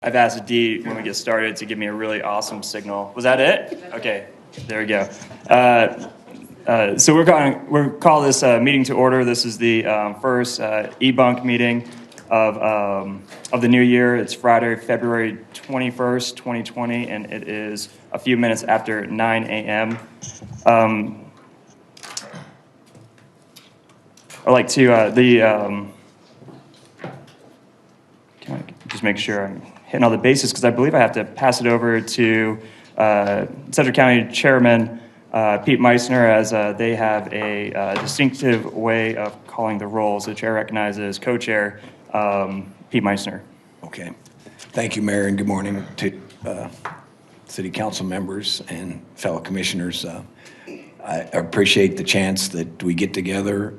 I've asked Dee when we get started to give me a really awesome signal. Was that it? Okay, there we go. So we're call this meeting to order. This is the first e-bunk meeting of the new year. It's Friday, February 21st, 2020, and it is a few minutes after 9 a.m. I'd like to can I just make sure I'm hitting all the bases, because I believe I have to pass it over to Sedgwick County Chairman Pete Meissner, as they have a distinctive way of calling the roll. So the chair recognizes co-chair Pete Meissner. Okay. Thank you, Mayor, and good morning to city council members and fellow commissioners. I appreciate the chance that we get together.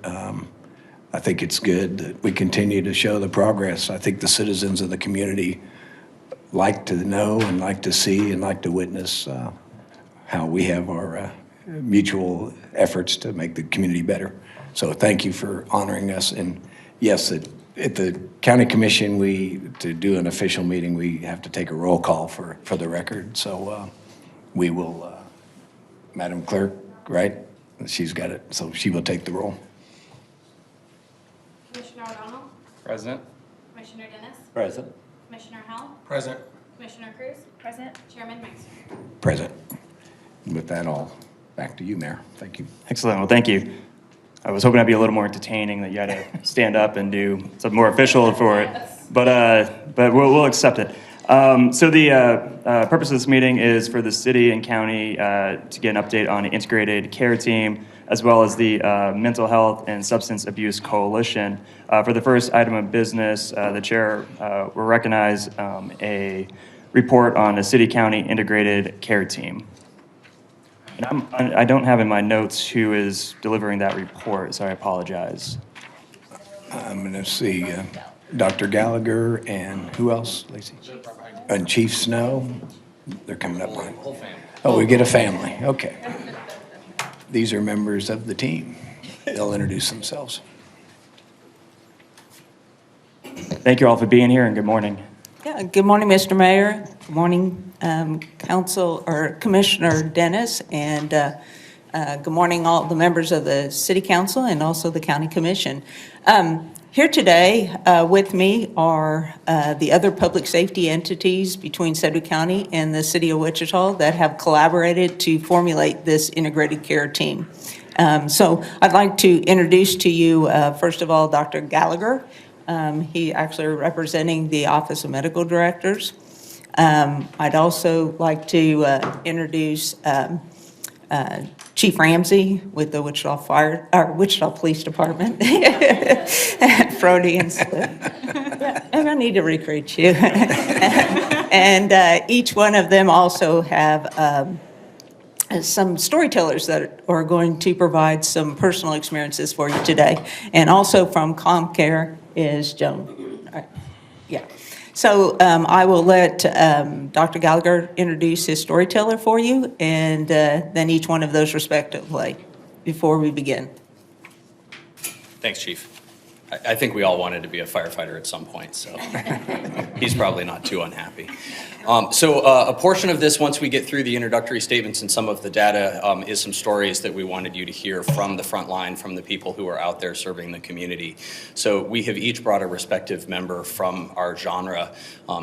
I think it's good that we continue to show the progress. I think the citizens of the community like to know and like to see and like to witness how we have our mutual efforts to make the community better. So thank you for honoring us. And yes, at the county commission, to do an official meeting, we have to take a roll call for the record. So we will, Madam Clerk, right? She's got it, so she will take the roll. Commissioner O'Donnell? Present. Commissioner Dennis? Present. Commissioner Howell? Present. Commissioner Cruz? Present. Chairman Meissner? Present. And with that, all back to you, Mayor. Thank you. Excellent. Well, thank you. I was hoping I'd be a little more entertaining, that you had to stand up and do something more official for it, but we'll accept it. So the purpose of this meeting is for the city and county to get an update on the integrated care team, as well as the Mental Health and Substance Abuse Coalition. For the first item of business, the chair will recognize a report on the city-county integrated care team. And I don't have in my notes who is delivering that report, so I apologize. I'm going to see Dr. Gallagher and who else, Lacey? And Chief Snow. They're coming up. Whole family. Oh, we get a family. Okay. These are members of the team. They'll introduce themselves. Thank you all for being here, and good morning. Yeah, good morning, Mr. Mayor. Good morning, Council or Commissioner Dennis, and good morning, all the members of the City Council and also the County Commission. Here today with me are the other public safety entities between Sedgwick County and the City of Wichita that have collaborated to formulate this integrated care team. So I'd like to introduce to you, first of all, Dr. Gallagher. He actually representing the Office of Medical Directors. I'd also like to introduce Chief Ramsey with the Wichita Police Department. Frody and Slip. And I need to recruit you. And each one of them also have some storytellers that are going to provide some personal experiences for you today. And also from ComCare is Joan. All right. Yeah. So I will let Dr. Gallagher introduce his storyteller for you, and then each one of those respectively before we begin. Thanks, Chief. I think we all wanted to be a firefighter at some point, so he's probably not too unhappy. So a portion of this, once we get through the introductory statements and some of the data, is some stories that we wanted you to hear from the front line, from the people who are out there serving the community. So we have each brought a respective member from our genre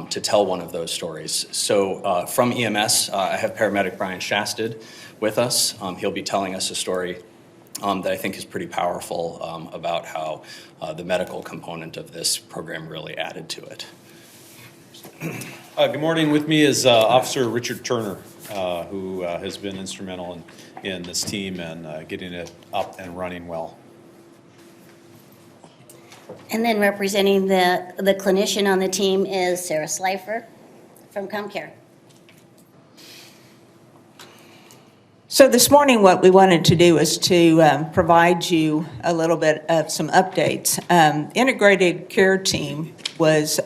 to tell one of those stories. So from EMS, I have paramedic Brian Shasted with us. He'll be telling us a story that I think is pretty powerful about how the medical component of this program really added to it. Good morning. With me is Officer Richard Turner, who has been instrumental in this team and getting it up and running well. And then representing the clinician on the team is Sarah Slifer from ComCare. So this morning, what we wanted to do is to provide you a little bit of some updates. Integrated care team was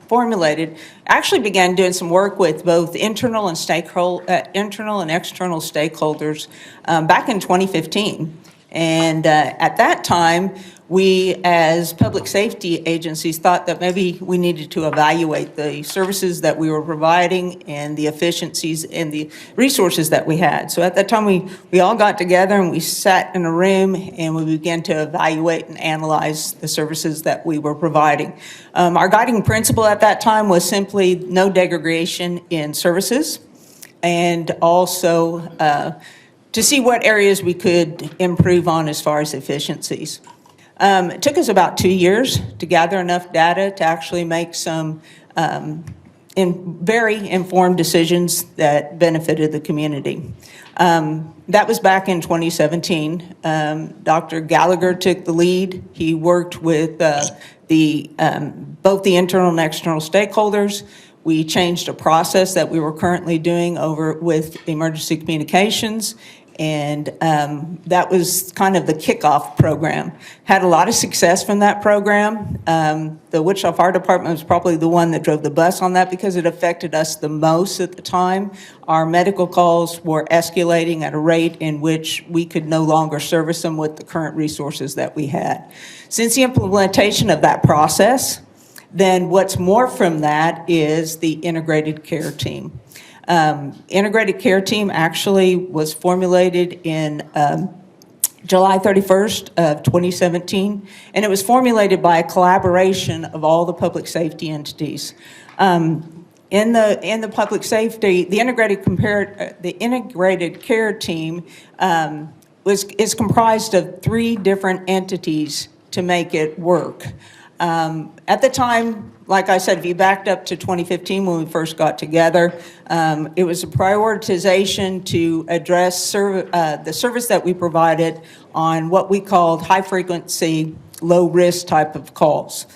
formulated, actually began doing some work with both internal and external stakeholders back in 2015. And at that time, we, as public safety agencies, thought that maybe we needed to evaluate the services that we were providing and the efficiencies and the resources that we had. So at that time, we all got together and we sat in a room and we began to evaluate and analyze the services that we were providing. Our guiding principle at that time was simply no degradation in services, and also to see what areas we could improve on as far as efficiencies. It took us about 2 years to gather enough data to actually make some very informed decisions that benefited the community. That was back in 2017. Dr. Gallagher took the lead. He worked with both the internal and external stakeholders. We changed a process that we were currently doing over with emergency communications, and that was kind of the kickoff program. Had a lot of success from that program. The Wichita Fire Department was probably the one that drove the bus on that because it affected us the most at the time. Our medical calls were escalating at a rate in which we could no longer service them with the current resources that we had. Since the implementation of that process, then what's more from that is the integrated care team. Integrated care team actually was formulated in July 31st of 2017, and it was formulated by a collaboration of all the public safety entities. In the public safety, the integrated care team is comprised of 3 different entities to make it work. At the time, like I said, if you backed up to 2015 when we first got together, it was a prioritization to address the service that we provided on what we called high-frequency, low-risk type of calls.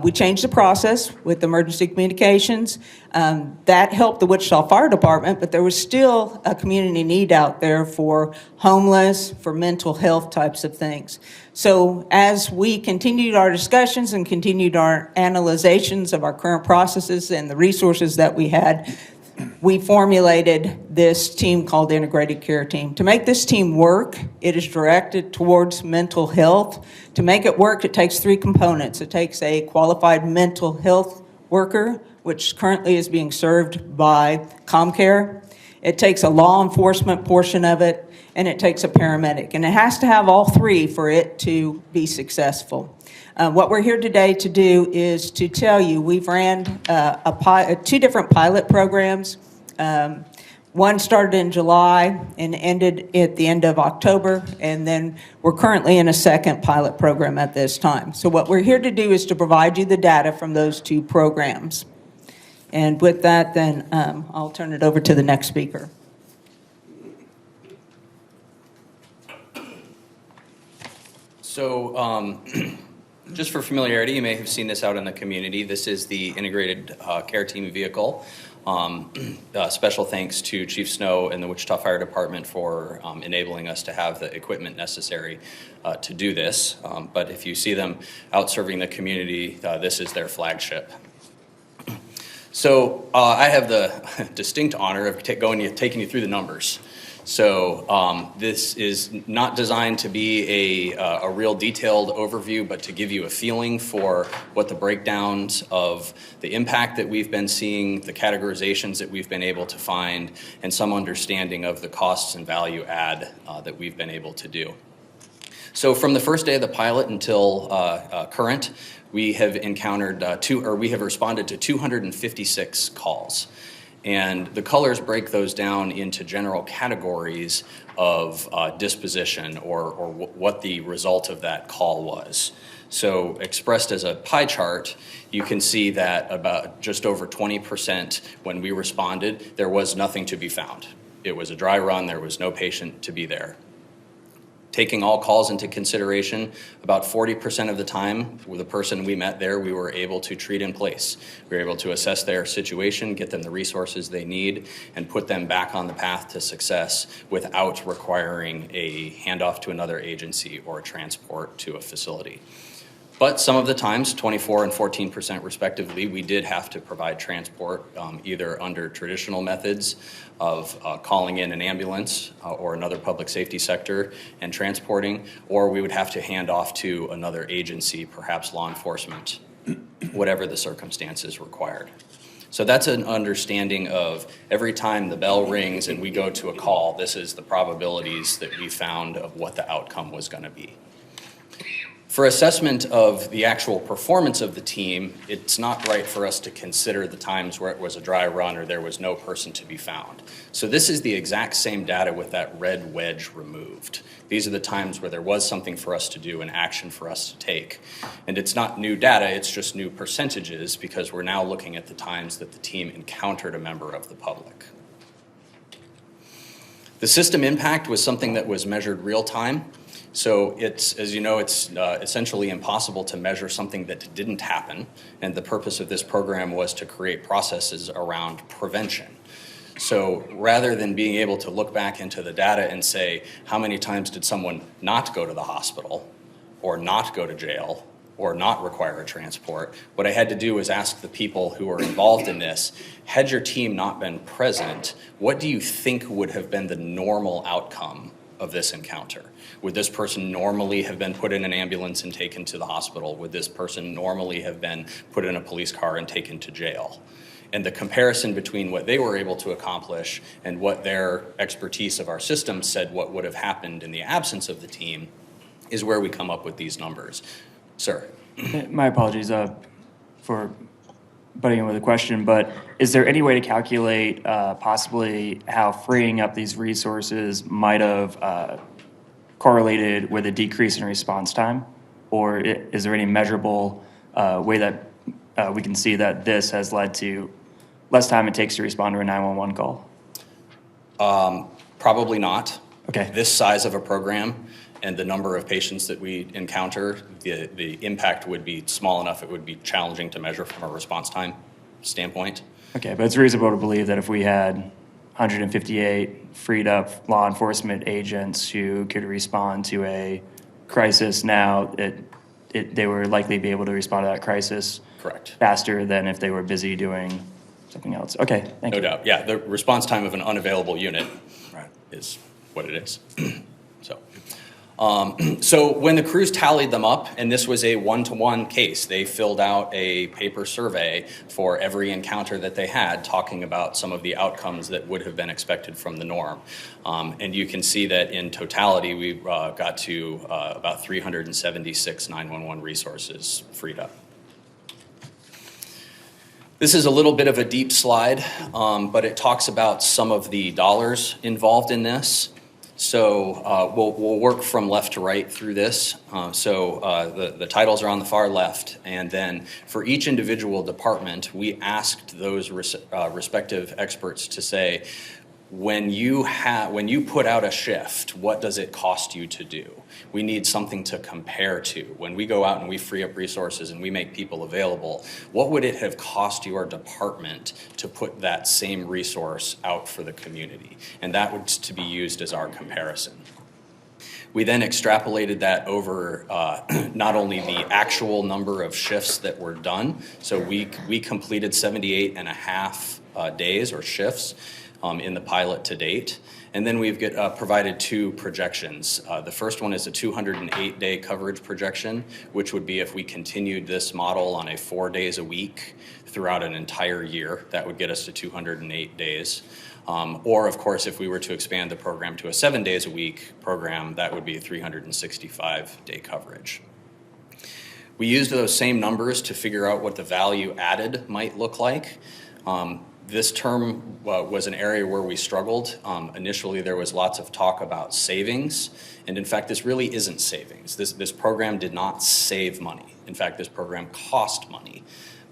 We changed the process with emergency communications. That helped the Wichita Fire Department, but there was still a community need out there for homeless, for mental health types of things. So as we continued our discussions and continued our analyzations of our current processes and the resources that we had, we formulated this team called the Integrated Care Team. To make this team work, it is directed towards mental health. To make it work, it takes 3 components. It takes a qualified mental health worker, which currently is being served by ComCare. It takes a law enforcement portion of it, and it takes a paramedic. And it has to have all 3 for it to be successful. What we're here today to do is to tell you we've ran 2 different pilot programs. One started in July and ended at the end of October, and then we're currently in a second pilot program at this time. So what we're here to do is to provide you the data from those 2 programs. And with that, then I'll turn it over to the next speaker. So just for familiarity, you may have seen this out in the community. This is the integrated care team vehicle. Special thanks to Chief Snow and the Wichita Fire Department for enabling us to have the equipment necessary to do this. But if you see them out serving the community, this is their flagship. So I have the distinct honor of taking you through the numbers. So this is not designed to be a real detailed overview, but to give you a feeling for what the breakdowns of the impact that we've been seeing, the categorizations that we've been able to find, and some understanding of the costs and value add that we've been able to do. So from the first day of the pilot until current, we have encountered we have responded to 256 calls. And the colors break those down into general categories of disposition or what the result of that call was. So expressed as a pie chart, you can see that about just over 20% when we responded, there was nothing to be found. It was a dry run, there was no patient to be there. Taking all calls into consideration, about 40% of the time with the person we met there, we were able to treat in place. We were able to assess their situation, get them the resources they need, and put them back on the path to success without requiring a handoff to another agency or a transport to a facility. But some of the times, 24 and 14% respectively, we did have to provide transport either under traditional methods of calling in an ambulance or another public safety sector and transporting, or we would have to hand off to another agency, perhaps law enforcement, whatever the circumstances required. So that's an understanding of every time the bell rings and we go to a call, this is the probabilities that we found of what the outcome was going to be. For assessment of the actual performance of the team, it's not right for us to consider the times where it was a dry run or there was no person to be found. So this is the exact same data with that red wedge removed. These are the times where there was something for us to do, an action for us to take. And it's not new data, it's just new percentages because we're now looking at the times that the team encountered a member of the public. The system impact was something that was measured real time. So it's, as you know, it's essentially impossible to measure something that didn't happen. And the purpose of this program was to create processes around prevention. So rather than being able to look back into the data and say, how many times did someone not go to the hospital or not go to jail or not require a transport, what I had to do was ask the people who were involved in this, had your team not been present, what do you think would have been the normal outcome of this encounter? Would this person normally have been put in an ambulance and taken to the hospital? Would this person normally have been put in a police car and taken to jail? And the comparison between what they were able to accomplish and what their expertise of our system said what would have happened in the absence of the team is where we come up with these numbers. Sir? My apologies for butting in with a question, but is there any way to calculate possibly how freeing up these resources might have correlated with a decrease in response time? Or is there any measurable way that we can see that this has led to less time it takes to respond to a 911 call? Probably not. Okay. This size of a program and the number of patients that we encounter, the impact would be small enough it would be challenging to measure from a response time standpoint. Okay, but it's reasonable to believe that if we had 158 freed up law enforcement agents who could respond to a crisis now, they were likely to be able to respond to that crisis Correct. faster than if they were busy doing something else. Okay, thank No you. doubt. Yeah, the response time of an unavailable unit is what it is. So when the crews tallied them up, and this was a one-to-one case, they filled out a paper survey for every encounter that they had, talking about some of the outcomes that would have been expected from the norm. And you can see that in totality, we got to about 376 911 resources freed up. This is a little bit of a deep slide, but it talks about some of the dollars involved in this. So we'll work from left to right through this. The titles are on the far left, and then for each individual department, we asked those respective experts to say, when you put out a shift, what does it cost you to do? We need something to compare to. When we go out and we free up resources and we make people available, what would it have cost your department to put that same resource out for the community? And that was to be used as our comparison. We then extrapolated that over not only the actual number of shifts that were done, so we completed 78 and a half days or shifts in the pilot to date. And then we've provided two projections. The first one is a 208-day coverage projection, which would be if we continued this model on a 4 days a week throughout an entire year. That would get us to 208 days. Or, of course, if we were to expand the program to a 7 days a week program, that would be a 365-day coverage. We used those same numbers to figure out what the value added might look like. This term was an area where we struggled. Initially, there was lots of talk about savings, and in fact, this really isn't savings. This program did not save money. In fact, this program cost money.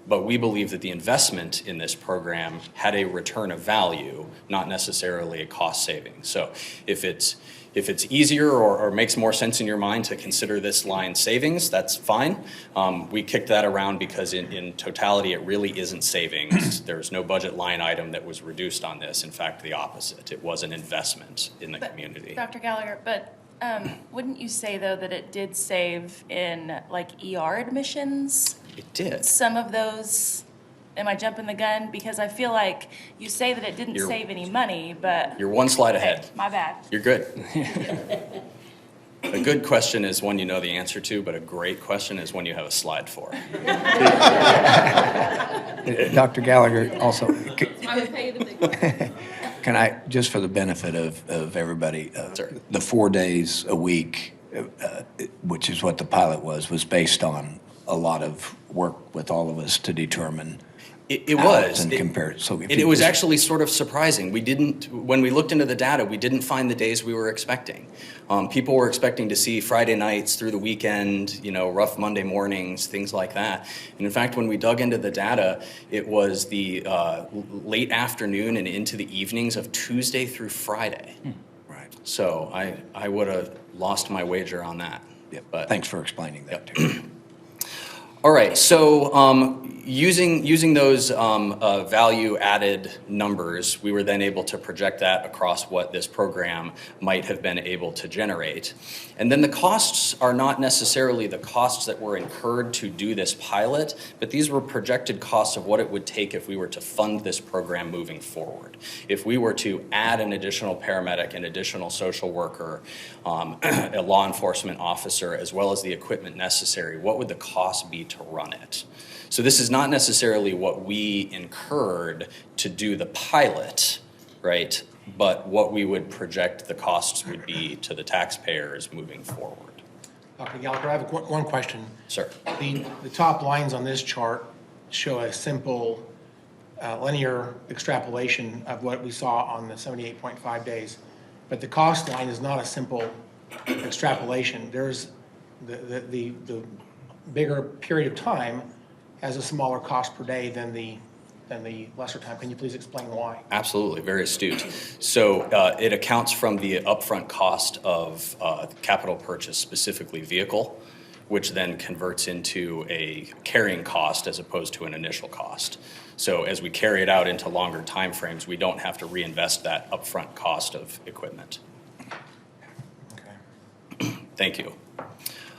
But we believe that the investment in this program had a return of value, not necessarily a cost saving. So if it's easier or makes more sense in your mind to consider this line savings, that's fine. We kicked that around because in totality, it really isn't savings. There's no budget line item that was reduced on this. In fact, the opposite. It was an investment in the community. Dr. Gallagher, but Wouldn't you say, though, that it did save in, like, ER admissions? It did. Some of those, am I jumping the gun? Because I feel like you say that it didn't You're- save any money, but. You're one slide ahead. My bad. You're good. A good question is one you know the answer to, but a great question is one you have a slide for. Dr. Gallagher, also, I would pay the big. can I, just for the benefit of everybody, Sure. the 4 days a week, which is what the pilot was based on a lot of work with all of us to determine It hours was. and compare it. So if And you it was just- actually sort of surprising. We didn't, when we looked into the data, we didn't find the days we were expecting. People were expecting to see Friday nights through the weekend, rough Monday mornings, things like that. And in fact, when we dug into the data, it was the late afternoon and into the evenings of Tuesday through Friday. Right. So I would have lost my wager on that. Yep. But Thanks for explaining that too. all right, so using those value-added numbers, we were then able to project that across what this program might have been able to generate. And then the costs are not necessarily the costs that were incurred to do this pilot, but these were projected costs of what it would take if we were to fund this program moving forward. If we were to add an additional paramedic, an additional social worker, a law enforcement officer, as well as the equipment necessary, what would the cost be to run it? So this is not necessarily what we incurred to do the pilot, right? But what we would project the costs would be to the taxpayers moving forward. Dr. Gallagher, I have one question. Sir. The top lines on this chart show a simple linear extrapolation of what we saw on the 78.5 days. But the cost line is not a simple extrapolation. There's the bigger period of time has a smaller cost per day than the lesser time. Can you please explain why? Absolutely, very astute. So it accounts from the upfront cost of capital purchase, specifically vehicle, which then converts into a carrying cost as opposed to an initial cost. So as we carry it out into longer timeframes, we don't have to reinvest that upfront cost of equipment. Okay. Thank you.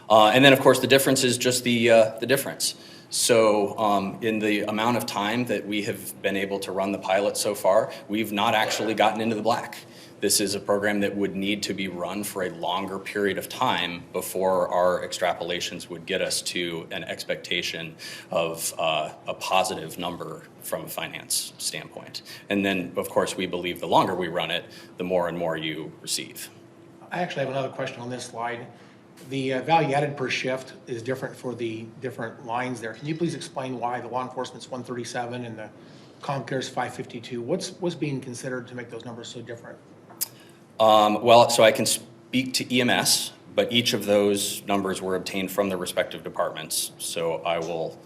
And then, of course, the difference is just the difference. So in the amount of time that we have been able to run the pilot so far, we've not actually gotten into the black. This is a program that would need to be run for a longer period of time before our extrapolations would get us to an expectation of a positive number from a finance standpoint. And then, of course, we believe the longer we run it, the more and more you receive. I actually have another question on this slide. The value added per shift is different for the different lines there. Can you please explain why the law enforcement's 137 and the ComCare's 552? What's being considered to make those numbers so different? Well, so I can speak to EMS, but each of those numbers were obtained from the respective departments. So I will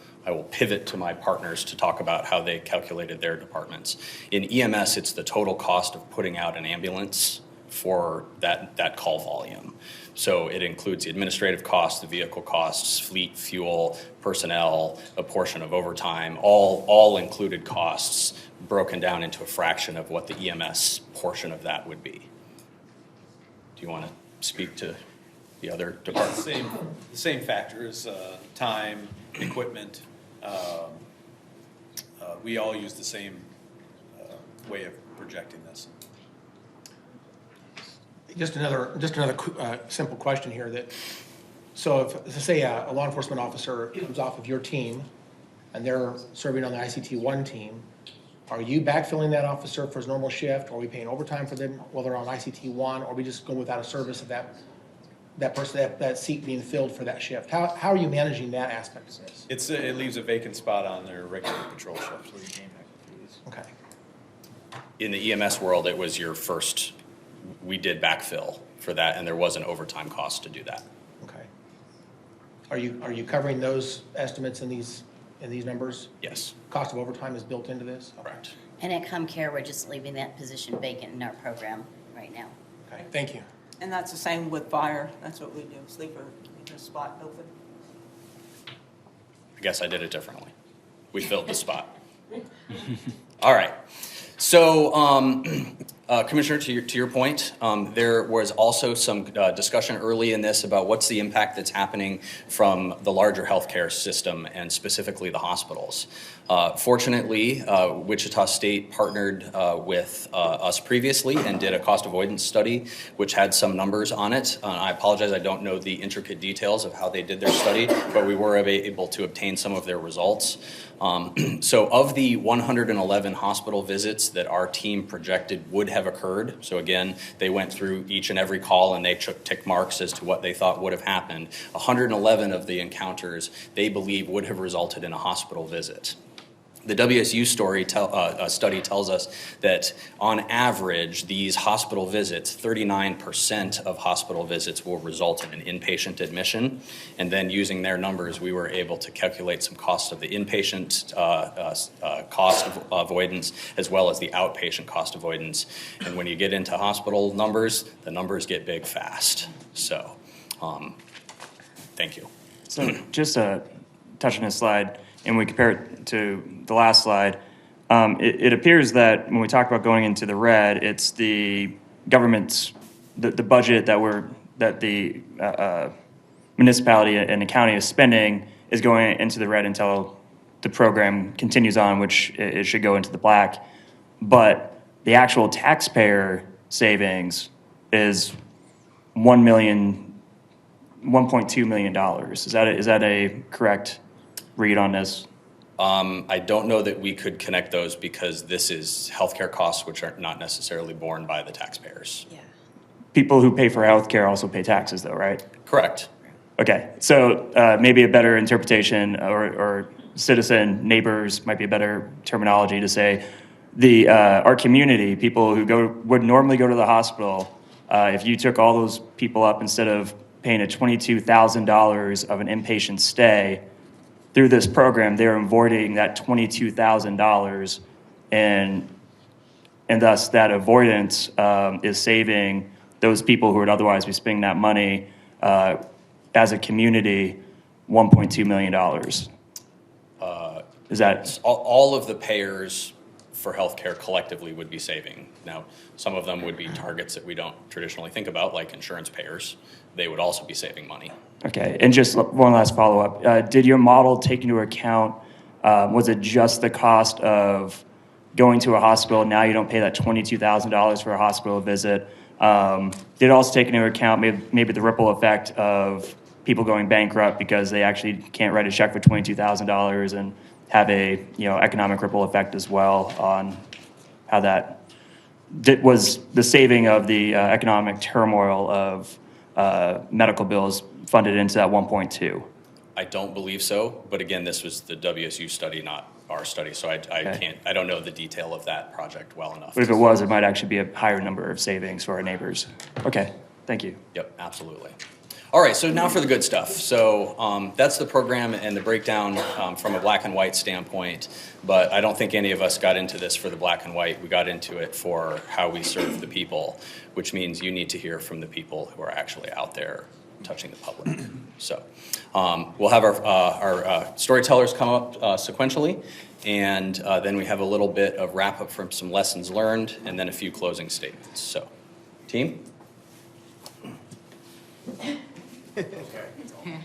pivot to my partners to talk about how they calculated their departments. In EMS, it's the total cost of putting out an ambulance for that call volume. So it includes the administrative costs, the vehicle costs, fleet, fuel, personnel, a portion of overtime, all included costs broken down into a fraction of what the EMS portion of that would be. Do you want to speak to the other departments? The same factors, time, equipment. We all use the same way of projecting this. Just another simple question here. So if, say, a law enforcement officer comes off of your team and they're serving on the ICT-1 team, are you backfilling that officer for his normal shift? Or are we paying overtime for them while they're on ICT-1? Or are we just going without a service of that person, that seat being filled for that shift? How are you managing that aspect of this? It leaves a vacant spot on their regular patrol shift. Okay. In the EMS world, it was your first, we did backfill for that, and there was an overtime cost to do that. Okay. Are you covering those estimates in these numbers? Yes. Cost of overtime is built into this? Okay. Correct. And at ComCare, we're just leaving that position vacant in our program right now. Okay, thank you. And that's the same with fire. That's what we do, leave a spot open. I guess I did it differently. We filled the spot. All right. So Commissioner, to your point, there was also some discussion early in this about what's the impact that's happening from the larger healthcare system and specifically the hospitals. Fortunately, Wichita State partnered with us previously and did a cost avoidance study, which had some numbers on it. I apologize, I don't know the intricate details of how they did their study, but we were able to obtain some of their results. So of the 111 hospital visits that our team projected would have occurred, so again, they went through each and every call and they took tick marks as to what they thought would have happened. 111 of the encounters they believe would have resulted in a hospital visit. The WSU study tells us that on average, these hospital visits, 39% of hospital visits will result in an inpatient admission. And then using their numbers, we were able to calculate some costs of the inpatient cost of avoidance as well as the outpatient cost avoidance. And when you get into hospital numbers, the numbers get big fast. So, thank you. So just touching this slide, and we compare it to the last slide, it appears that when we talk about going into the red, it's the government's, the budget that the municipality and the county is spending is going into the red until the program continues on, which it should go into the black. But the actual taxpayer savings is $1.2 million. Is that a correct read on this? I don't know that we could connect those because this is healthcare costs which are not necessarily borne by the taxpayers. Yeah. People who pay for healthcare also pay taxes though, right? Correct. Okay, so maybe a better interpretation or citizen neighbors might be a better terminology to say our community, people who would normally go to the hospital, if you took all those people up instead of paying a $22,000 of an inpatient stay, through this program, they're avoiding that $22,000, and thus that avoidance is saving those people who would otherwise be spending that money as a community $1.2 million. Is that all of the payers for healthcare collectively would be saving? Now, some of them would be targets that we don't traditionally think about, like insurance payers. They would also be saving money. okay? And just one last follow-up. Did your model take into account, was it just the cost of going to a hospital? Now you don't pay that $22,000 for a hospital visit. Did it also take into account maybe the ripple effect of people going bankrupt because they actually can't write a check for $22,000 and have a economic ripple effect as well on how that was the saving of the economic turmoil of medical bills funded into that 1.2? I don't believe so, but again, this was the WSU study, not our study, so I don't know the detail of that project well enough. But if it was, it might actually be a higher number of savings for our neighbors. Okay, thank you. Yep, absolutely. All right, so now for the good stuff. So that's the program and the breakdown from a black and white standpoint, but I don't think any of us got into this for the black and white. We got into it for how we serve the people, which means you need to hear from the people who are actually out there touching the public. So we'll have our storytellers come up sequentially, and then we have a little bit of wrap up from some lessons learned, and then a few closing statements. So, team?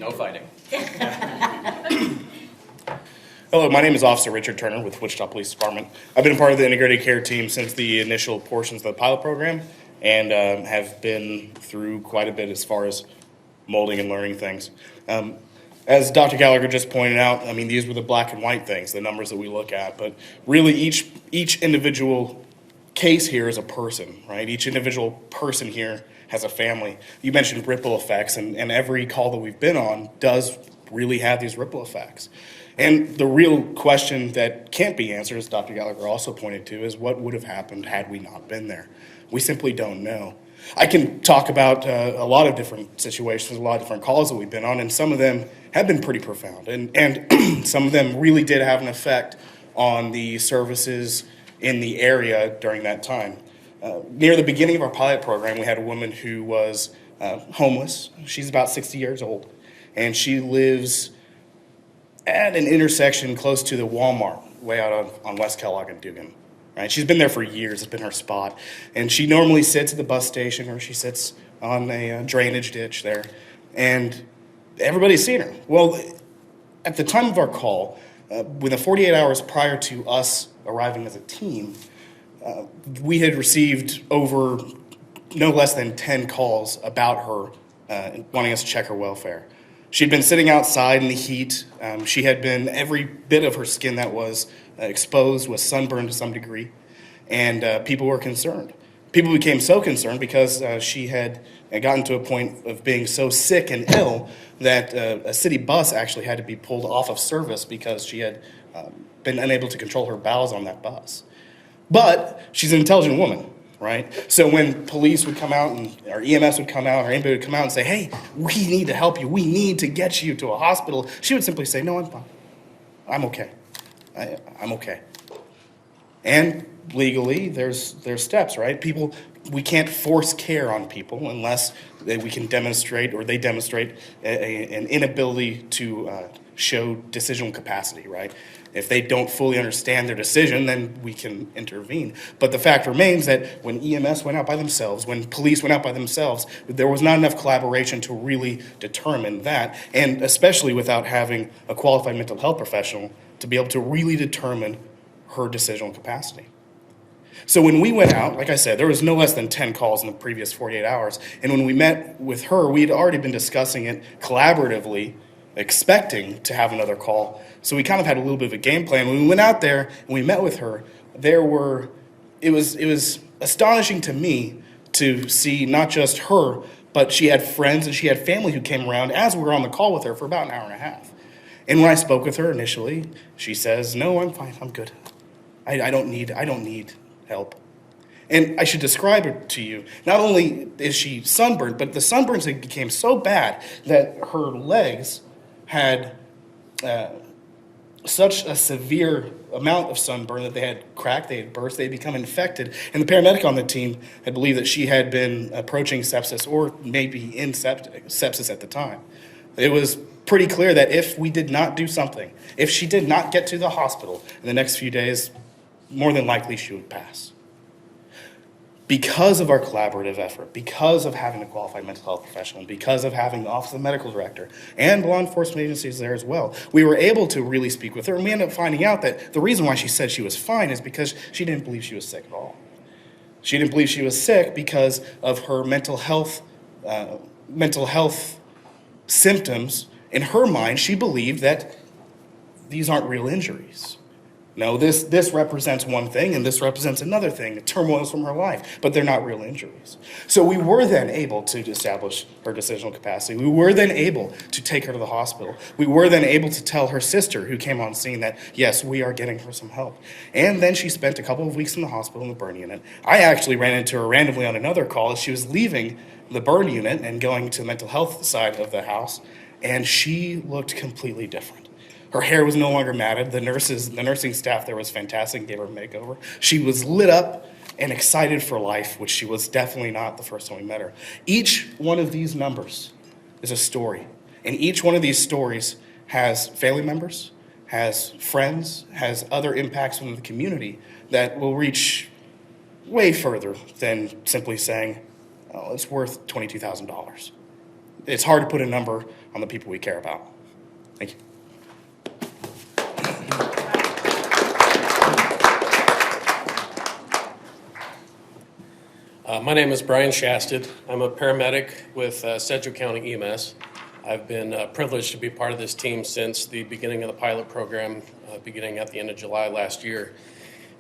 No fighting. Hello, my name is Officer Richard Turner with Wichita Police Department. I've been a part of the integrated care team since the initial portions of the pilot program, and have been through quite a bit as far as molding and learning things. As Dr. Gallagher just pointed out, I mean, these were the black and white things, the numbers that we look at, but really each individual case here is a person, right? Each individual person here has a family. You mentioned ripple effects, and every call that we've been on does really have these ripple effects. And the real question that can't be answered, as Dr. Gallagher also pointed to, is what would have happened had we not been there? We simply don't know. I can talk about a lot of different situations, a lot of different calls that we've been on, and some of them have been pretty profound. And some of them really did have an effect on the services in the area during that time. Near the beginning of our pilot program, we had a woman who was homeless. She's about 60 years old, and she lives at an intersection close to the Walmart way out on West Kellogg and Dugan. right? She's been there for years. It's been her spot. And she normally sits at the bus station or she sits on a drainage ditch there. And everybody's seen her. Well, at the time of our call, within 48 hours prior to us arriving as a team, we had received over no less than 10 calls about her wanting us to check her welfare. She'd been sitting outside in the heat. She had been, every bit of her skin that was exposed was sunburned to some degree, and people were concerned. People became so concerned because she had gotten to a point of being so sick and ill that a city bus actually had to be pulled off of service because she had been unable to control her bowels on that bus. But she's an intelligent woman, right? So when police would come out, and our EMS would come out, or anybody would come out and say, hey, we need to help you, we need to get you to a hospital, she would simply say, no, I'm fine. I'm okay. I'm okay. And legally, there's steps, right? We can't force care on people unless we can demonstrate, or they demonstrate an inability to show decisional capacity, right? If they don't fully understand their decision, then we can intervene. But the fact remains that when EMS went out by themselves, when police went out by themselves, there was not enough collaboration to really determine that, and especially without having a qualified mental health professional to be able to really determine her decisional capacity. So when we went out, like I said, there was no less than 10 calls in the previous 48 hours. And when we met with her, we had already been discussing it collaboratively, expecting to have another call. So we kind of had a little bit of a game plan. When we went out there and we met with her, it was astonishing to me to see not just her, but she had friends and she had family who came around as we were on the call with her for about an hour and a half. And when I spoke with her initially, she says, no, I'm fine, I'm good. I don't need help. And I should describe it to you. Not only is she sunburned, but the sunburns became so bad that her legs had such a severe amount of sunburn that they had cracked, they had burst, they had become infected. And the paramedic on the team had believed that she had been approaching sepsis or maybe in sepsis at the time. It was pretty clear that if we did not do something, if she did not get to the hospital in the next few days, more than likely she would pass. Because of our collaborative effort, because of having a qualified mental health professional, because of having the Office of the Medical Director and law enforcement agencies there as well, we were able to really speak with her, and we ended up finding out that the reason why she said she was fine is because she didn't believe she was sick at all. She didn't believe she was sick because of her mental health symptoms. In her mind, she believed that these aren't real injuries. No, this represents one thing and this represents another thing, the turmoils from her life, but they're not real injuries. So we were then able to establish her decisional capacity. We were then able to take her to the hospital. We were then able to tell her sister who came on scene that, yes, we are getting her some help. And then she spent a couple of weeks in the hospital in the burn unit. I actually ran into her randomly on another call as she was leaving the burn unit and going to the mental health side of the house, and she looked completely different. Her hair was no longer matted. The nursing staff there was fantastic, gave her a makeover. She was lit up and excited for life, which she was definitely not the first time we met her. Each one of these numbers is a story, and each one of these stories has family members, has friends, has other impacts within the community that will reach way further than simply saying, oh, it's worth $22,000. It's hard to put a number on the people we care about. Thank you. My name is Brian Shasted. I'm a paramedic with Sedgwick County EMS. I've been privileged to be part of this team since the beginning of the pilot program, beginning at the end of July last year.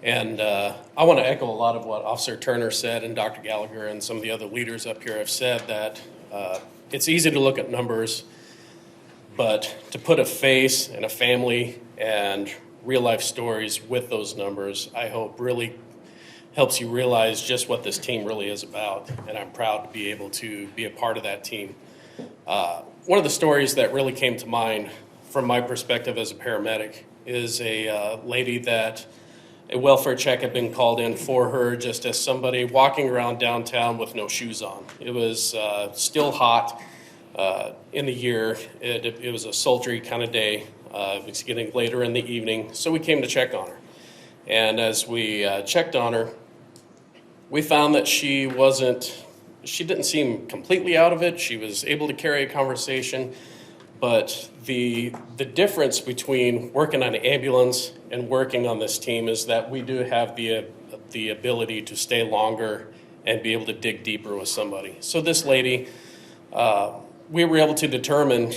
And I want to echo a lot of what Officer Turner said and Dr. Gallagher and some of the other leaders up here have said, that it's easy to look at numbers, but to put a face and a family and real life stories with those numbers, I hope really helps you realize just what this team really is about, and I'm proud to be able to be a part of that team. One of the stories that really came to mind from my perspective as a paramedic is a lady that a welfare check had been called in for her just as somebody walking around downtown with no shoes on. It was still hot in the year. It was a sultry kind of day. It was getting later in the evening, so we came to check on her. And as we checked on her, we found that she didn't seem completely out of it. She was able to carry a conversation, but the difference between working on an ambulance and working on this team is that we do have the ability to stay longer and be able to dig deeper with somebody. So this lady, we were able to determine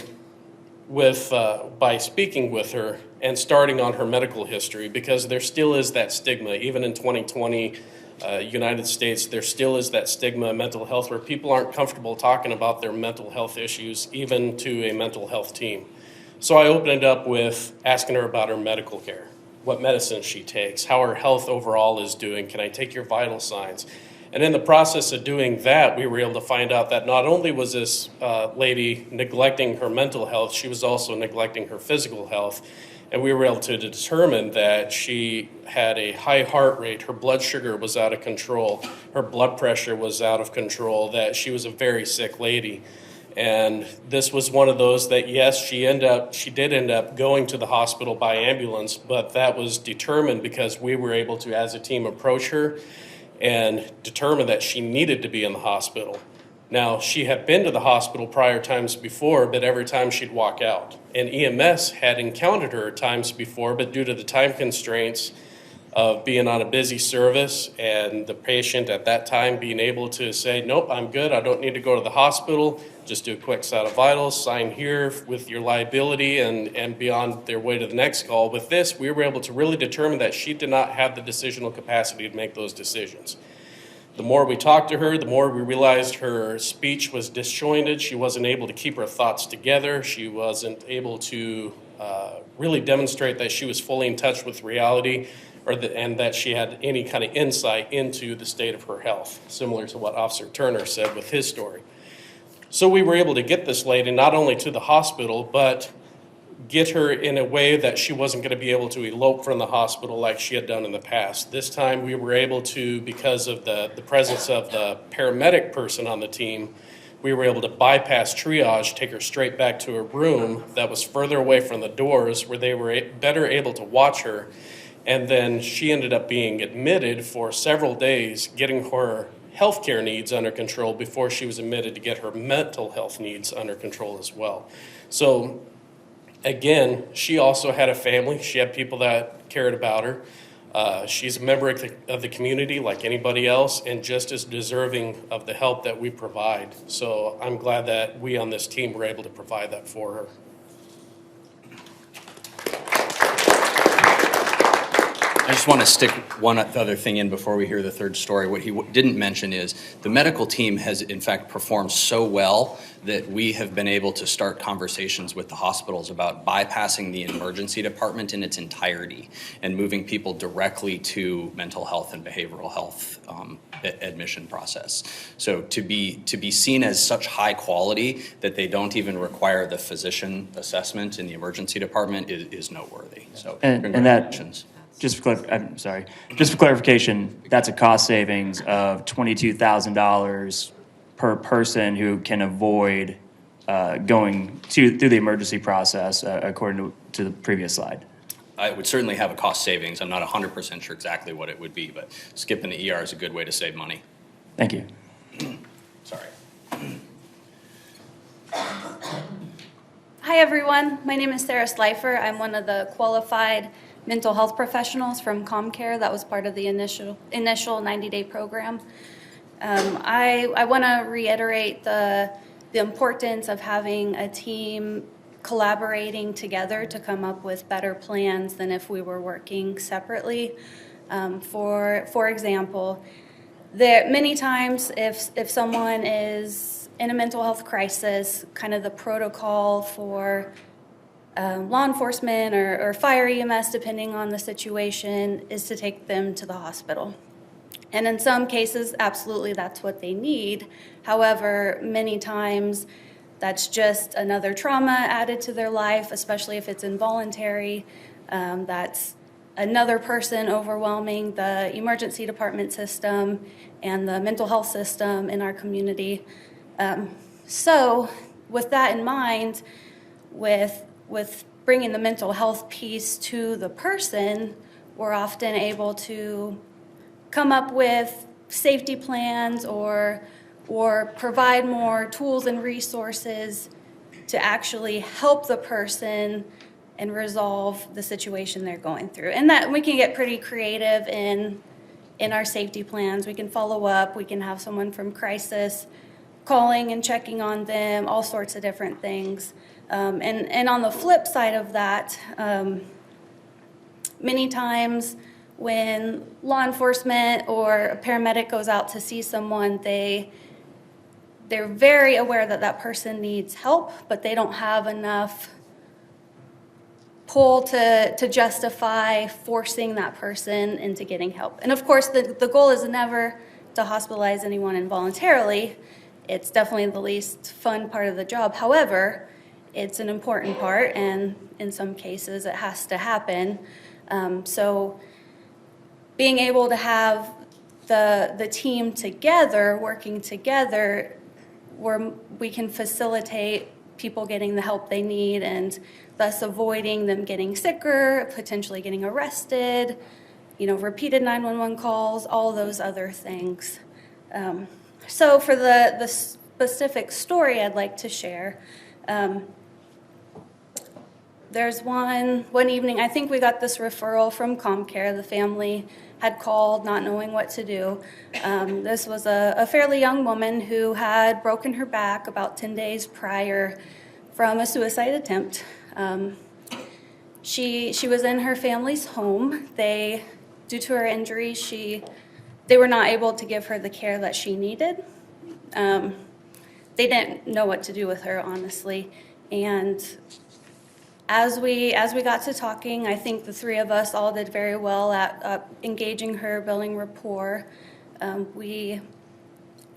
by speaking with her and starting on her medical history, because there still is that stigma, even in 2020, United States, there still is that stigma of mental health where people aren't comfortable talking about their mental health issues, even to a mental health team. So I opened up with asking her about her medical care, what medicines she takes, how her health overall is doing, can I take your vital signs? And in the process of doing that, we were able to find out that not only was this lady neglecting her mental health, she was also neglecting her physical health. And we were able to determine that she had a high heart rate, her blood sugar was out of control, her blood pressure was out of control, that she was a very sick lady. And this was one of those that, yes, she did end up going to the hospital by ambulance, but that was determined because we were able to, as a team, approach her and determine that she needed to be in the hospital. Now, she had been to the hospital prior times before, but every time she'd walk out. And EMS had encountered her times before, but due to the time constraints of being on a busy service and the patient at that time being able to say, nope, I'm good, I don't need to go to the hospital, just do a quick set of vitals, sign here with your liability, and be on their way to the next call. With this, we were able to really determine that she did not have the decisional capacity to make those decisions. The more we talked to her, the more we realized her speech was disjointed. She wasn't able to keep her thoughts together. She wasn't able to really demonstrate that she was fully in touch with reality, and that she had any kind of insight into the state of her health, similar to what Officer Turner said with his story. So we were able to get this lady not only to the hospital, but get her in a way that she wasn't going to be able to elope from the hospital like she had done in the past. This time we were able to, because of the presence of the paramedic person on the team, we were able to bypass triage, take her straight back to a room that was further away from the doors where they were better able to watch her. And then she ended up being admitted for several days, getting her healthcare needs under control before she was admitted to get her mental health needs under control as well. So again, she also had a family. She had people that cared about her. She's a member of the community like anybody else, and just as deserving of the help that we provide. So I'm glad that we on this team were able to provide that for her. I just want to stick one other thing in before we hear the third story. What he didn't mention is the medical team has in fact performed so well that we have been able to start conversations with the hospitals about bypassing the emergency department in its entirety and moving people directly to mental health and behavioral health admission process. So to be seen as such high quality that they don't even require the physician assessment in the emergency department is noteworthy. So congratulations. Just for clarification, that's a cost savings of $22,000 per person who can avoid going through the emergency process, according to the previous slide. I would certainly have a cost savings. I'm not 100% sure exactly what it would be, but skipping the ER is a good way to save money. Thank you. Sorry. Hi, everyone. My name is Sarah Slifer. I'm one of the qualified mental health professionals from ComCare that was part of the initial 90-day program. I want to reiterate the importance of having a team collaborating together to come up with better plans than if we were working separately. For example, many times if someone is in a mental health crisis, kind of the protocol for law enforcement or fire EMS, depending on the situation, is to take them to the hospital. And in some cases, absolutely, that's what they need. However, many times that's just another trauma added to their life, especially if it's involuntary. That's another person overwhelming the emergency department system and the mental health system in our community. So with that in mind, with bringing the mental health piece to the person, we're often able to come up with safety plans or provide more tools and resources to actually help the person and resolve the situation they're going through. And that we can get pretty creative in our safety plans. We can follow up, we can have someone from crisis calling and checking on them, all sorts of different things. And on the flip side of that, many times when law enforcement or a paramedic goes out to see someone, they're very aware that that person needs help, but they don't have enough pull to justify forcing that person into getting help. And of course, the goal is never to hospitalize anyone involuntarily. It's definitely the least fun part of the job. However, it's an important part, and in some cases it has to happen. So being able to have the team together, working together, where we can facilitate people getting the help they need and thus avoiding them getting sicker, potentially getting arrested, repeated 911 calls, all those other things. So for the specific story I'd like to share, there's one evening, I think we got this referral from ComCare. The family had called not knowing what to do. This was a fairly young woman who had broken her back about 10 days prior from a suicide attempt. She was in her family's home. Due to her injury, they were not able to give her the care that she needed. They didn't know what to do with her, honestly. And as we got to talking, I think the three of us all did very well at engaging her, building rapport.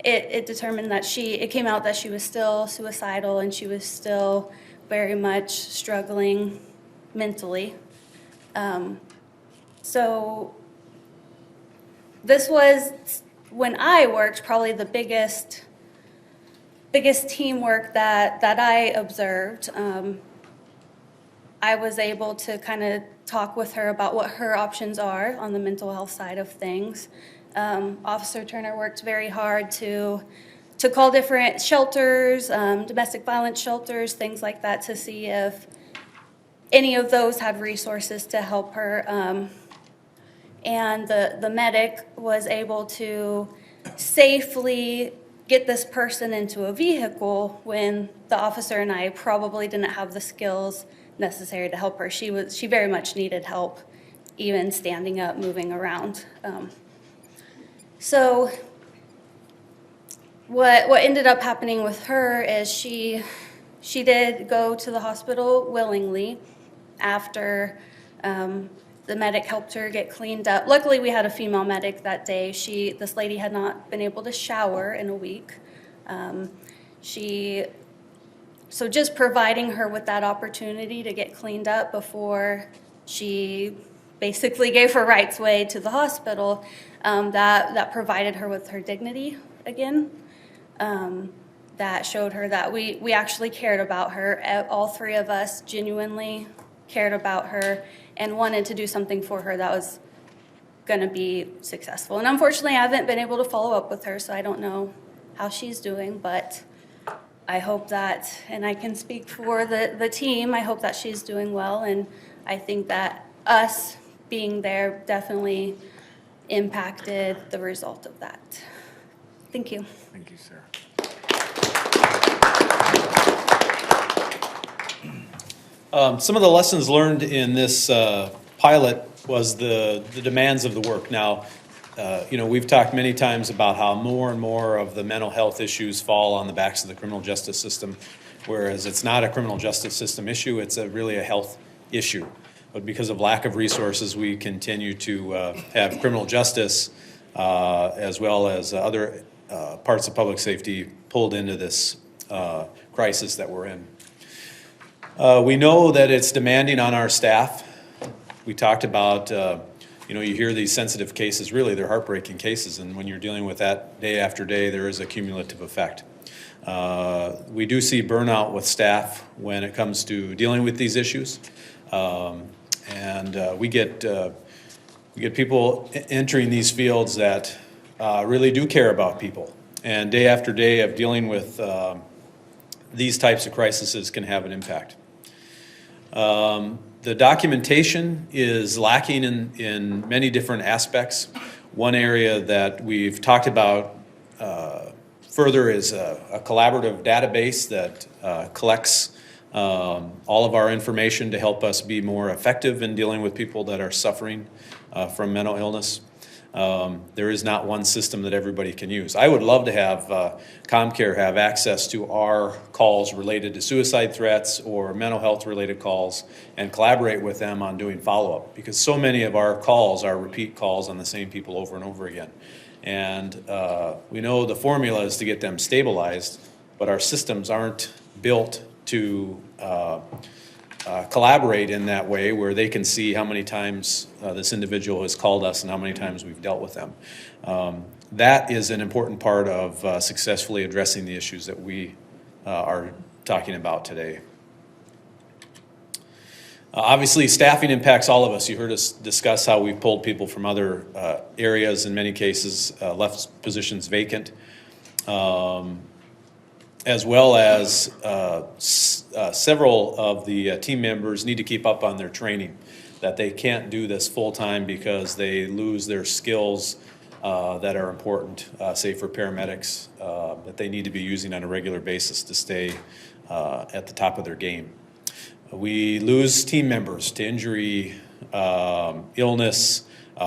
It determined that it came out that she was still suicidal and she was still very much struggling mentally. So this was, when I worked, probably the biggest teamwork that I observed. I was able to kind of talk with her about what her options are on the mental health side of things. Officer Turner worked very hard to call different shelters, domestic violence shelters, things like that, to see if any of those had resources to help her. And the medic was able to safely get this person into a vehicle when the officer and I probably didn't have the skills necessary to help her. She very much needed help, even standing up, moving around. So what ended up happening with her is she did go to the hospital willingly after the medic helped her get cleaned up. Luckily, we had a female medic that day. This lady had not been able to shower in a week. So just providing her with that opportunity to get cleaned up before she basically gave her rights way to the hospital, that provided her with her dignity again. That showed her that we actually cared about her. All three of us genuinely cared about her and wanted to do something for her that was going to be successful. And unfortunately, I haven't been able to follow up with her, so I don't know how she's doing, but I hope that, and I can speak for the team, I hope that she's doing well, and I think that us being there definitely impacted the result of that. Thank you. Thank you, Sarah. Some of the lessons learned in this pilot was the demands of the work. Now, we've talked many times about how more and more of the mental health issues fall on the backs of the criminal justice system, whereas it's not a criminal justice system issue, it's really a health issue. But because of lack of resources, we continue to have criminal justice as well as other parts of public safety pulled into this crisis that we're in. We know that it's demanding on our staff. We talked about, you hear these sensitive cases, really they're heartbreaking cases, and when you're dealing with that day after day, there is a cumulative effect. We do see burnout with staff when it comes to dealing with these issues. And we get We get people entering these fields that really do care about people. And day after day of dealing with these types of crises can have an impact. The documentation is lacking in many different aspects. One area that we've talked about further is a collaborative database that collects all of our information to help us be more effective in dealing with people that are suffering from mental illness. There is not one system that everybody can use. I would love to have ComCare have access to our calls related to suicide threats or mental health related calls and collaborate with them on doing follow-up, because so many of our calls are repeat calls on the same people over and over again. And we know the formula is to get them stabilized, but our systems aren't built to collaborate in that way where they can see how many times this individual has called us and how many times we've dealt with them. That is an important part of successfully addressing the issues that we are talking about today. Obviously, staffing impacts all of us. You heard us discuss how we've pulled people from other areas, in many cases left positions vacant, as well as several of the team members need to keep up on their training, that they can't do this full-time because they lose their skills that are important, say for paramedics, that they need to be using on a regular basis to stay at the top of their game. We lose team members to injury, illness,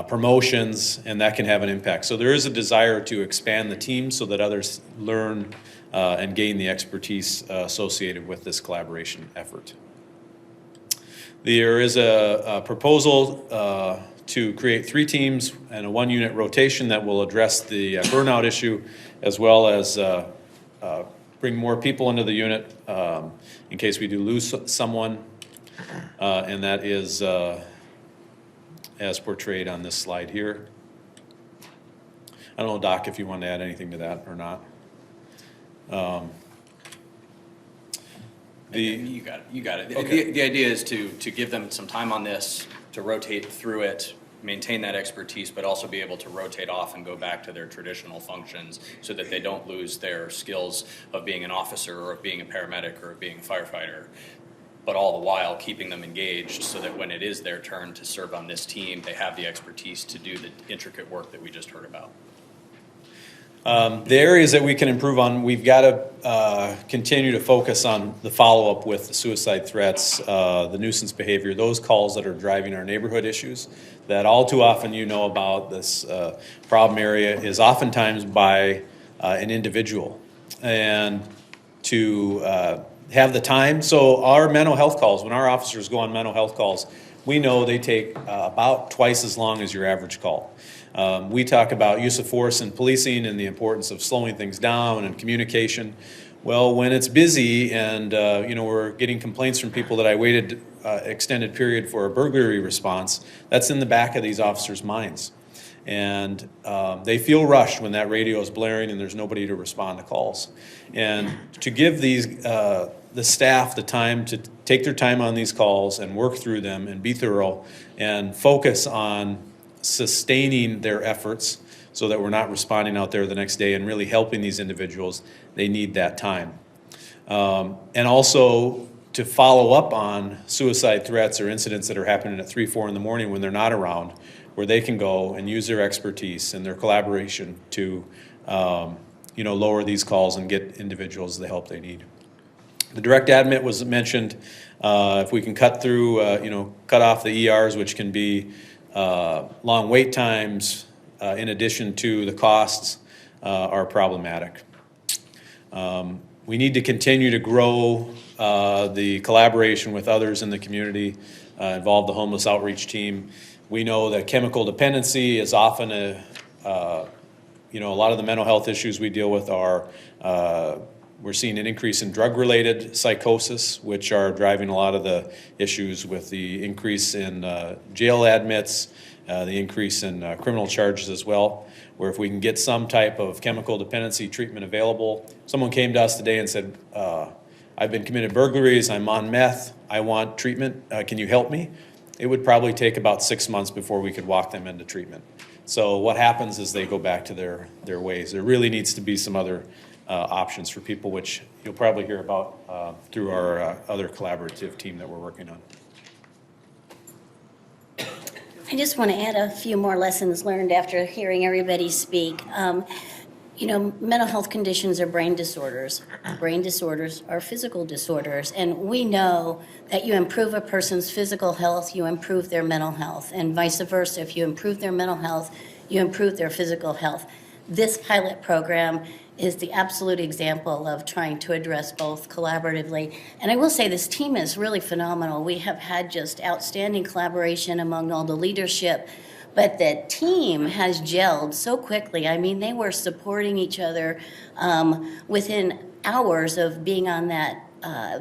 promotions, and that can have an impact. So there is a desire to expand the team so that others learn and gain the expertise associated with this collaboration effort. There is a proposal to create 3 teams and a 1-unit rotation that will address the burnout issue, as well as bring more people into the unit in case we do lose someone, and that is as portrayed on this slide here. I don't know, Doc, if you want to add anything to that or not. You got it. Okay. The idea is to give them some time on this, to rotate through it, maintain that expertise, but also be able to rotate off and go back to their traditional functions so that they don't lose their skills of being an officer or of being a paramedic or of being a firefighter, but all the while keeping them engaged so that when it is their turn to serve on this team, they have the expertise to do the intricate work that we just heard about. The areas that we can improve on, we've got to continue to focus on the follow-up with the suicide threats, the nuisance behavior, those calls that are driving our neighborhood issues that all too often you know about. This problem area is oftentimes by an individual. And to have the time, so our mental health calls, when our officers go on mental health calls, we know they take about twice as long as your average call. We talk about use of force in policing and the importance of slowing things down and communication. Well, when it's busy and we're getting complaints from people that I waited extended period for a burglary response, that's in the back of these officers' minds. And they feel rushed when that radio is blaring and there's nobody to respond to calls. And to give these the staff the time to take their time on these calls and work through them and be thorough and focus on sustaining their efforts so that we're not responding out there the next day and really helping these individuals, they need that time. And also to follow up on suicide threats or incidents that are happening at 3, 4 in the morning when they're not around, where they can go and use their expertise and their collaboration to lower these calls and get individuals the help they need. The direct admit was mentioned. If we can cut through, cut off the ERs, which can be long wait times, in addition to the costs, are problematic. We need to continue to grow the collaboration with others in the community, involve the homeless outreach team. We know that chemical dependency is often a lot of the mental health issues we deal with are, we're seeing an increase in drug-related psychosis, which are driving a lot of the issues with the increase in jail admits, the increase in criminal charges as well, where if we can get some type of chemical dependency treatment available. Someone came to us today and said, I've been committed burglaries, I'm on meth, I want treatment, can you help me? it would probably take about 6 months before we could walk them into treatment. So what happens is they go back to their ways. There really needs to be some other options for people, which you'll probably hear about through our other collaborative team that we're working on. I just want to add a few more lessons learned after hearing everybody speak. You know, mental health conditions are brain disorders. Brain disorders are physical disorders. And we know that you improve a person's physical health, you improve their mental health. And vice versa, if you improve their mental health, you improve their physical health. This pilot program is the absolute example of trying to address both collaboratively. And I will say this team is really phenomenal. We have had just outstanding collaboration among all the leadership, but the team has gelled so quickly. I mean, they were supporting each other within hours of being on that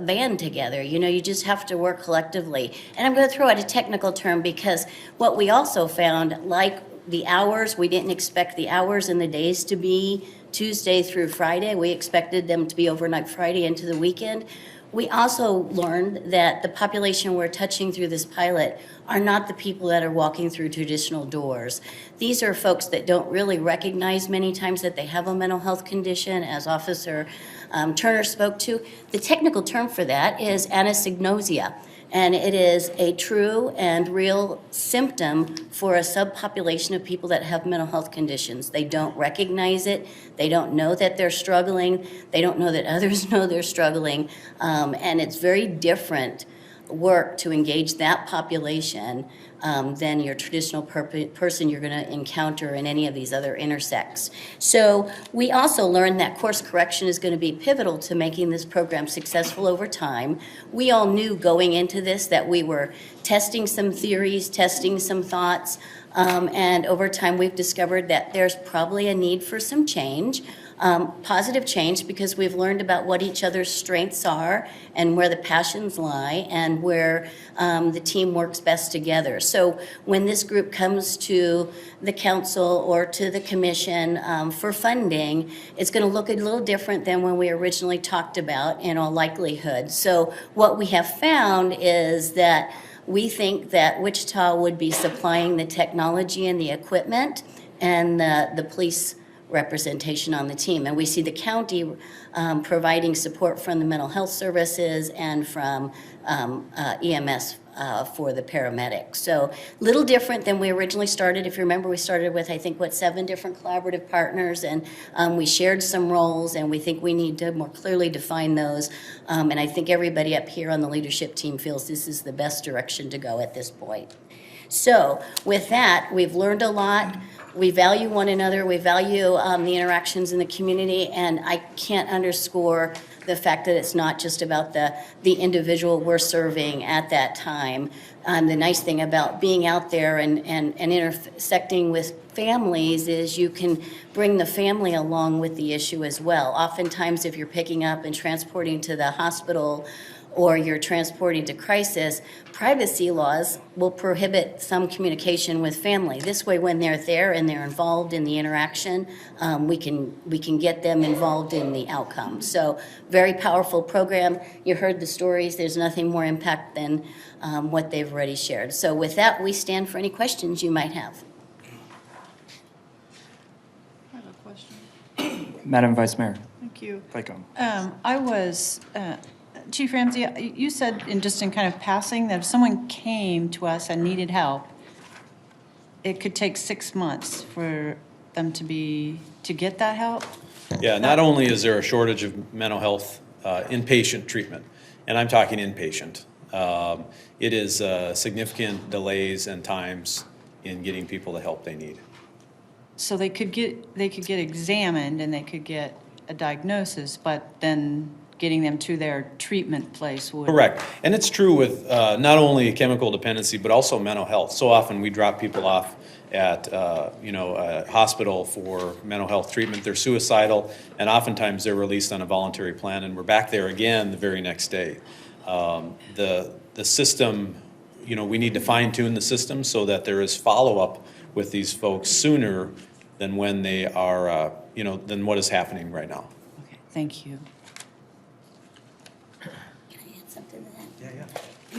van together. You know, you just have to work collectively. And I'm going to throw out a technical term because what we also found, like the hours, we didn't expect the hours and the days to be Tuesday through Friday. We expected them to be overnight Friday into the weekend. We also learned that the population we're touching through this pilot are not the people that are walking through traditional doors. These are folks that don't really recognize many times that they have a mental health condition, as Officer Turner spoke to. The technical term for that is anosognosia. And it is a true and real symptom for a subpopulation of people that have mental health conditions. They don't recognize it. They don't know that they're struggling. They don't know that others know they're struggling. And it's very different work to engage that population than your traditional person you're going to encounter in any of these other intersects. So we also learned that course correction is going to be pivotal to making this program successful over time. We all knew going into this that we were testing some theories, testing some thoughts, and over time we've discovered that there's probably a need for some change. Positive change, because we've learned about what each other's strengths are and where the passions lie and where the team works best together. So when this group comes to the council or to the commission for funding, it's going to look a little different than when we originally talked about in all likelihood. So what we have found is that we think that Wichita would be supplying the technology and the equipment and the police representation on the team. And we see the county providing support from the mental health services and from EMS for the paramedics. So little different than we originally started. If you remember, we started with, I think, 7 different collaborative partners, and we shared some roles, and we think we need to more clearly define those. And I think everybody up here on the leadership team feels this is the best direction to go at this point. So with that, we've learned a lot. We value one another. We value the interactions in the community, and I can't underscore the fact that it's not just about the individual we're serving at that time. The nice thing about being out there and intersecting with families is you can bring the family along with the issue as well. Oftentimes, if you're picking up and transporting to the hospital or you're transporting to crisis, privacy laws will prohibit some communication with family. This way, when they're there and they're involved in the interaction, we can get them involved in the outcome. So very powerful program. You heard the stories. There's nothing more impact than what they've already shared. So with that, we stand for any questions you might have. I have a question. Madam Vice Mayor. Thank you. Playcom. Chief Ramsey, you said in kind of passing that if someone came to us and needed help, it could take 6 months for them to get that help? Yeah, not only is there a shortage of mental health inpatient treatment, and I'm talking inpatient, it is significant delays and times in getting people the help they need. So they could get examined and they could get a diagnosis, but then getting them to their treatment place would... Correct. And it's true with not only chemical dependency, but also mental health. So often we drop people off at a hospital for mental health treatment. They're suicidal, and oftentimes they're released on a voluntary plan, and we're back there again the very next day. The system, we need to fine-tune the system so that there is follow-up with these folks sooner than when they are, than what is happening right now. Okay, thank you.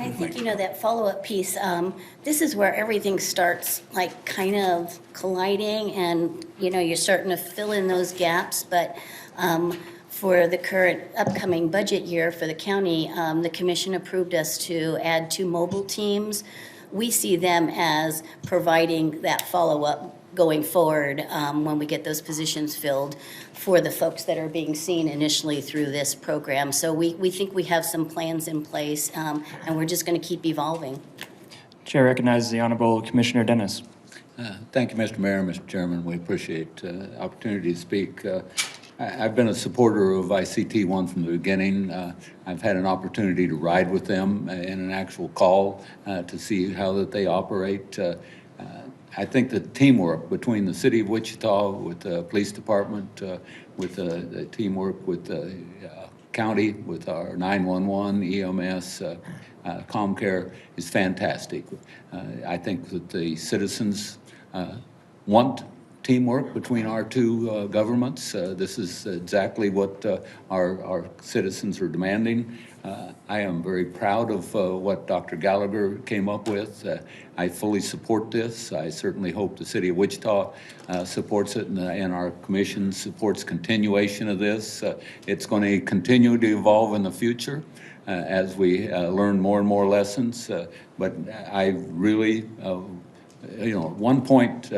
And I think, that follow-up piece, this is where everything starts, like, kind of colliding, and, you're starting to fill in those gaps, but for the current upcoming budget year for the county, the commission approved us to add 2 mobile teams. We see them as providing that follow-up going forward when we get those positions filled for the folks that are being seen initially through this program. So we think we have some plans in place, and we're just going to keep evolving. Chair recognizes the Honorable Commissioner Dennis. Thank you, Mr. Mayor, Mr. Chairman. We appreciate the opportunity to speak. I've been a supporter of ICT-1 from the beginning. I've had an opportunity to ride with them in an actual call to see how that they operate. I think the teamwork between the city of Wichita with the police department, with the teamwork with the county, with our 911, EMS, ComCare is fantastic. I think that the citizens want teamwork between our 2 governments. This is exactly what our citizens are demanding. I am very proud of what Dr. Gallagher came up with. I fully support this. I certainly hope the city of Wichita supports it, and our commission supports continuation of this. It's going to continue to evolve in the future as we learn more and more lessons. But I really, at one point,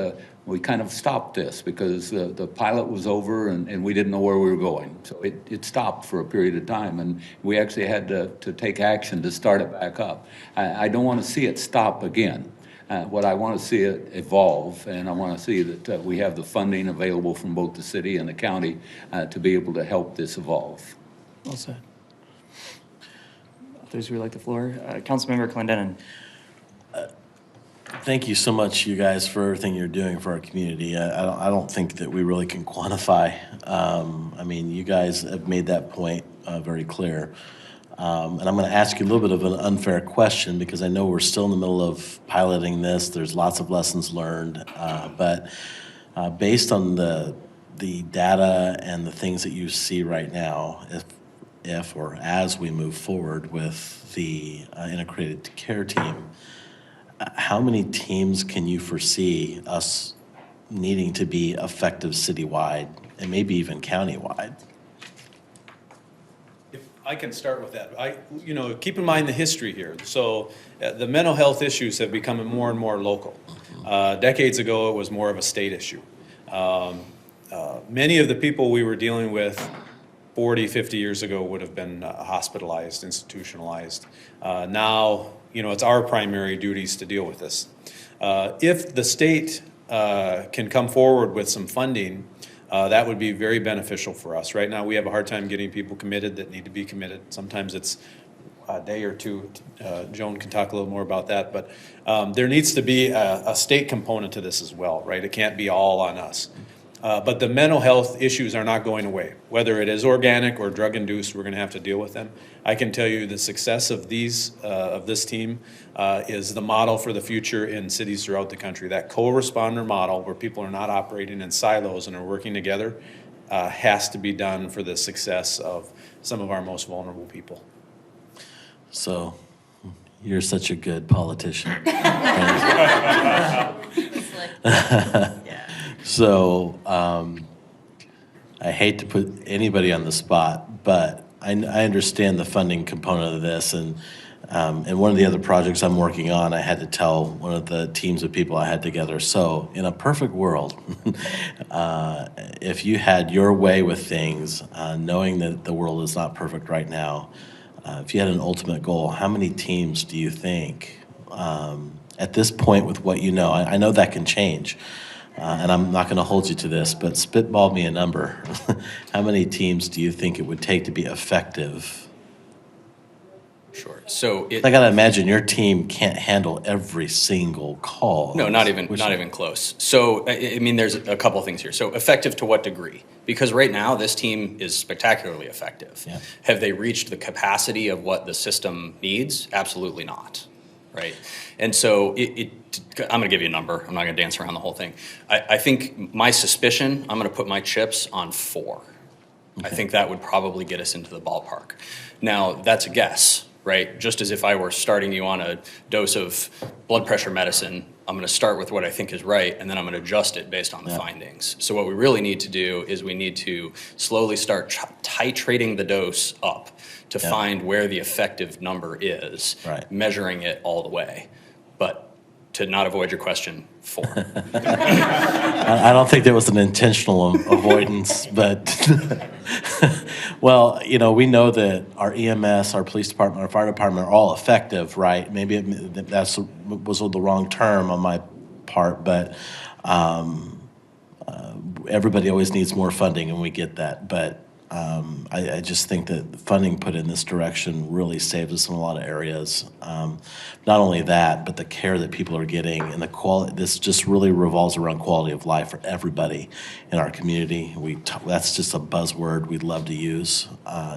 we kind of stopped this because the pilot was over and we didn't know where we were going. So it stopped for a period of time, and we actually had to take action to start it back up. I don't want to see it stop again. What I want to see it evolve, and I want to see that we have the funding available from both the city and the county to be able to help this evolve. Well said. Others who would like the floor? Councilmember Clendenin. Thank you so much, you guys, for everything you're doing for our community. I don't think that we really can quantify. I mean, you guys have made that point very clear. And I'm going to ask you a little bit of an unfair question because I know we're still in the middle of piloting this. There's lots of lessons learned. But based on the data and the things that you see right now, if or as we move forward with the integrated care team, how many teams can you foresee us needing to be effective citywide and maybe even countywide? If I can start with that. Keep in mind the history here. So the mental health issues have become more and more local. Decades ago, it was more of a state issue. Many of the people we were dealing with 40, 50 years ago would have been hospitalized, institutionalized. Now, it's our primary duties to deal with this. If the state can come forward with some funding, that would be very beneficial for us. Right now, we have a hard time getting people committed that need to be committed. Sometimes it's a day or two. Joan can talk a little more about that. But there needs to be a state component to this as well, right? It can't be all on us. But the mental health issues are not going away. Whether it is organic or drug-induced, we're going to have to deal with them. I can tell you the success of this team is the model for the future in cities throughout the country. That co-responder model where people are not operating in silos and are working together has to be done for the success of some of our most vulnerable people. So, you're such a good politician. So, I hate to put anybody on the spot, but I understand the funding component of this, and one of the other projects I'm working on, I had to tell one of the teams of people I had together, so in a perfect world, if you had your way with things, knowing that the world is not perfect right now, if you had an ultimate goal, how many teams do you think, at this point with what you know, I know that can change, and I'm not going to hold you to this, but spitball me a number. How many teams do you think it would take to be effective? Sure. So I got to imagine your team can't handle every single call. No, not even close. So, I mean, there's a couple things here. So effective to what degree? Because right now, this team is spectacularly effective. Yeah. Have they reached the capacity of what the system needs? Absolutely not. Right? And so I'm going to give you a number. I'm not going to dance around the whole thing. I think my suspicion, I'm going to put my chips on 4. Okay. I think that would probably get us into the ballpark. Now, that's a guess. right? Just as if I were starting you on a dose of blood pressure medicine, I'm going to start with what I think is right, and then I'm going to adjust it based on the findings. So what we really need to do is we need to slowly start titrating the dose up to find where the effective number is, measuring it all the way. But to not avoid your question, 4. I don't think there was an intentional avoidance, but, well, you know, we know that our EMS, our police department, our fire department are all effective, right? Maybe that was the wrong term on my part, but everybody always needs more funding, and we get that. But I just think that the funding put in this direction really saves us in a lot of areas. Not only that, but the care that people are getting and the quality. This just really revolves around quality of life for everybody in our community. That's just a buzzword we'd love to use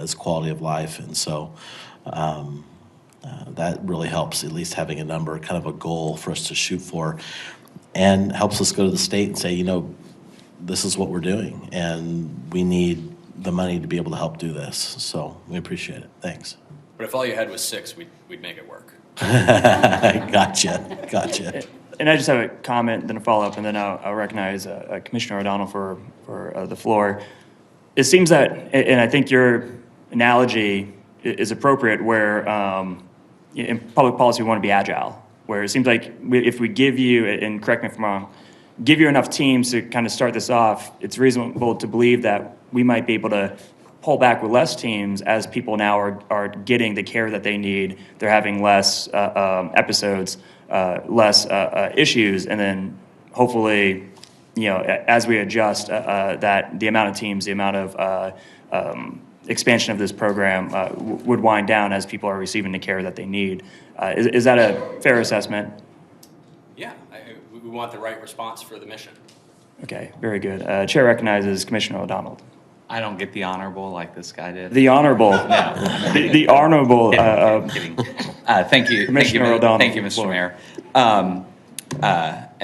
is quality of life, and so that really helps. At least having a number, kind of a goal for us to shoot for, and helps us go to the state and say, you know, this is what we're doing, and we need the money to be able to help do this. So we appreciate it. Thanks. But if all you had was 6, we'd make it work. Gotcha. And I just have a comment, then a follow-up, and then I'll recognize Commissioner O'Donnell for the floor. It seems that, and I think your analogy is appropriate, where in public policy we want to be agile, where it seems like if we give you, and correct me if I'm wrong, give you enough teams to kind of start this off, it's reasonable to believe that we might be able to pull back with less teams as people now are getting the care that they need. They're having less episodes, less issues, and then hopefully, you know, as we adjust, that the amount of teams, the amount of expansion of this program would wind down as people are receiving the care that they need. Is that a fair assessment? Yeah, we want the right response for the mission. Okay, very good. Chair recognizes Commissioner O'Donnell. I don't get the honorable like this guy did. The honorable. No. The honorable. Kidding. Thank you, Commissioner O'Donnell. Thank you, Mr. Mayor. And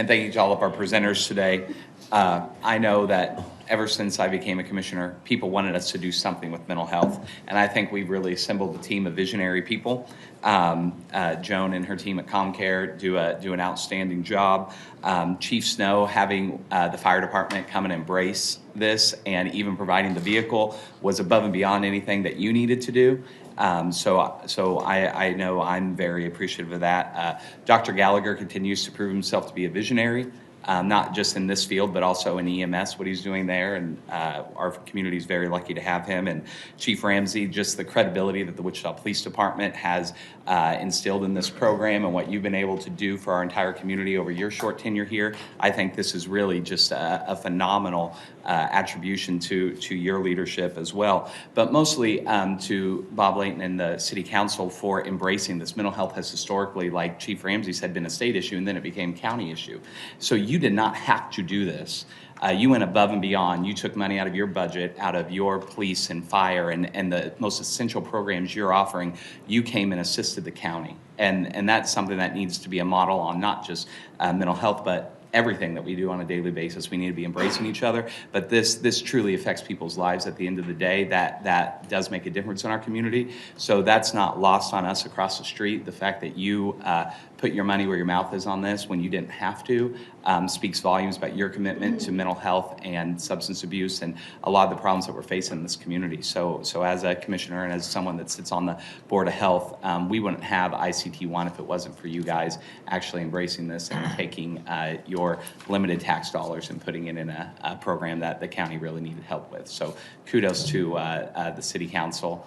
thank you to all of our presenters today. I know that ever since I became a commissioner, people wanted us to do something with mental health, and I think we've really assembled a team of visionary people. Joan and her team at ComCare do an outstanding job. Chief Snow having the fire department come and embrace this, and even providing the vehicle, was above and beyond anything that you needed to do. So I know I'm very appreciative of that. Dr. Gallagher continues to prove himself to be a visionary. Not just in this field, but also in EMS, what he's doing there. And our community is very lucky to have him. And Chief Ramsey, just the credibility that the Wichita Police Department has instilled in this program and what you've been able to do for our entire community over your short tenure here. I think this is really just a phenomenal attribution to your leadership as well. But mostly to Bob Layton and the City Council for embracing this. Mental health has historically, like Chief Ramsey said, been a state issue, and then it became county issue. So you did not have to do this. You went above and beyond. You took money out of your budget, out of your police and fire and the most essential programs you're offering. You came and assisted the county. And that's something that needs to be a model on not just mental health, but everything that we do on a daily basis. We need to be embracing each other. But this truly affects people's lives at the end of the day. That does make a difference in our community. So that's not lost on us across the street. The fact that you put your money where your mouth is on this when you didn't have to speaks volumes about your commitment to mental health and substance abuse and a lot of the problems that we're facing in this community. So as a commissioner and as someone that sits on the Board of Health, we wouldn't have ICT-1 if it wasn't for you guys actually embracing this and taking your limited tax dollars and putting it in a program that the county really needed help with. So kudos to the City Council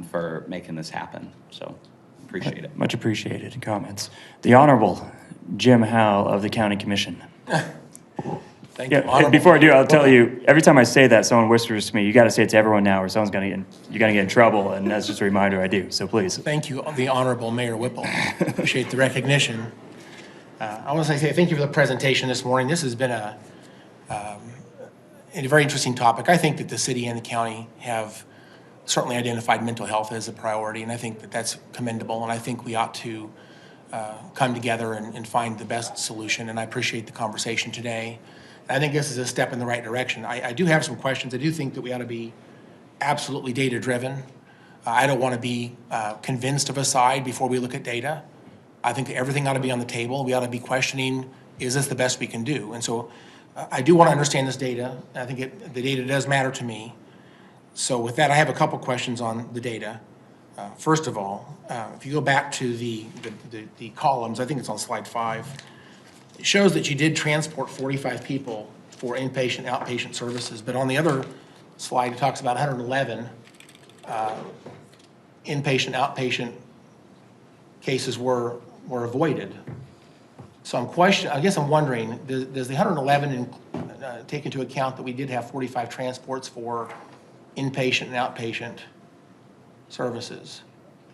for making this happen. So appreciate it. Much appreciated. Comments. The Honorable Jim Howell of the County Commission. Thank you. Yeah, before I do, I'll tell you, every time I say that, someone whispers to me, you got to say it to everyone now or someone's you're going to get in trouble, and that's just a reminder I do, so please. Thank you, the Honorable Mayor Whipple. Appreciate the recognition. I want to say thank you for the presentation this morning. This has been a very interesting topic. I think that the city and the county have certainly identified mental health as a priority, and I think that that's commendable, and I think we ought to come together and find the best solution, and I appreciate the conversation today. I think this is a step in the right direction. I do have some questions. I do think that we ought to be absolutely data-driven. I don't want to be convinced of a side before we look at data. I think that everything ought to be on the table. We ought to be questioning, is this the best we can do? And so I do want to understand this data. I think the data does matter to me. So with that, I have a couple questions on the data. First of all, if you go back to the columns, I think it's on slide 5, it shows that you did transport 45 people for inpatient, outpatient services, but on the other slide, it talks about 111 inpatient, outpatient cases were avoided. So I guess I'm wondering, does the 111 take into account that we did have 45 transports for inpatient and outpatient services?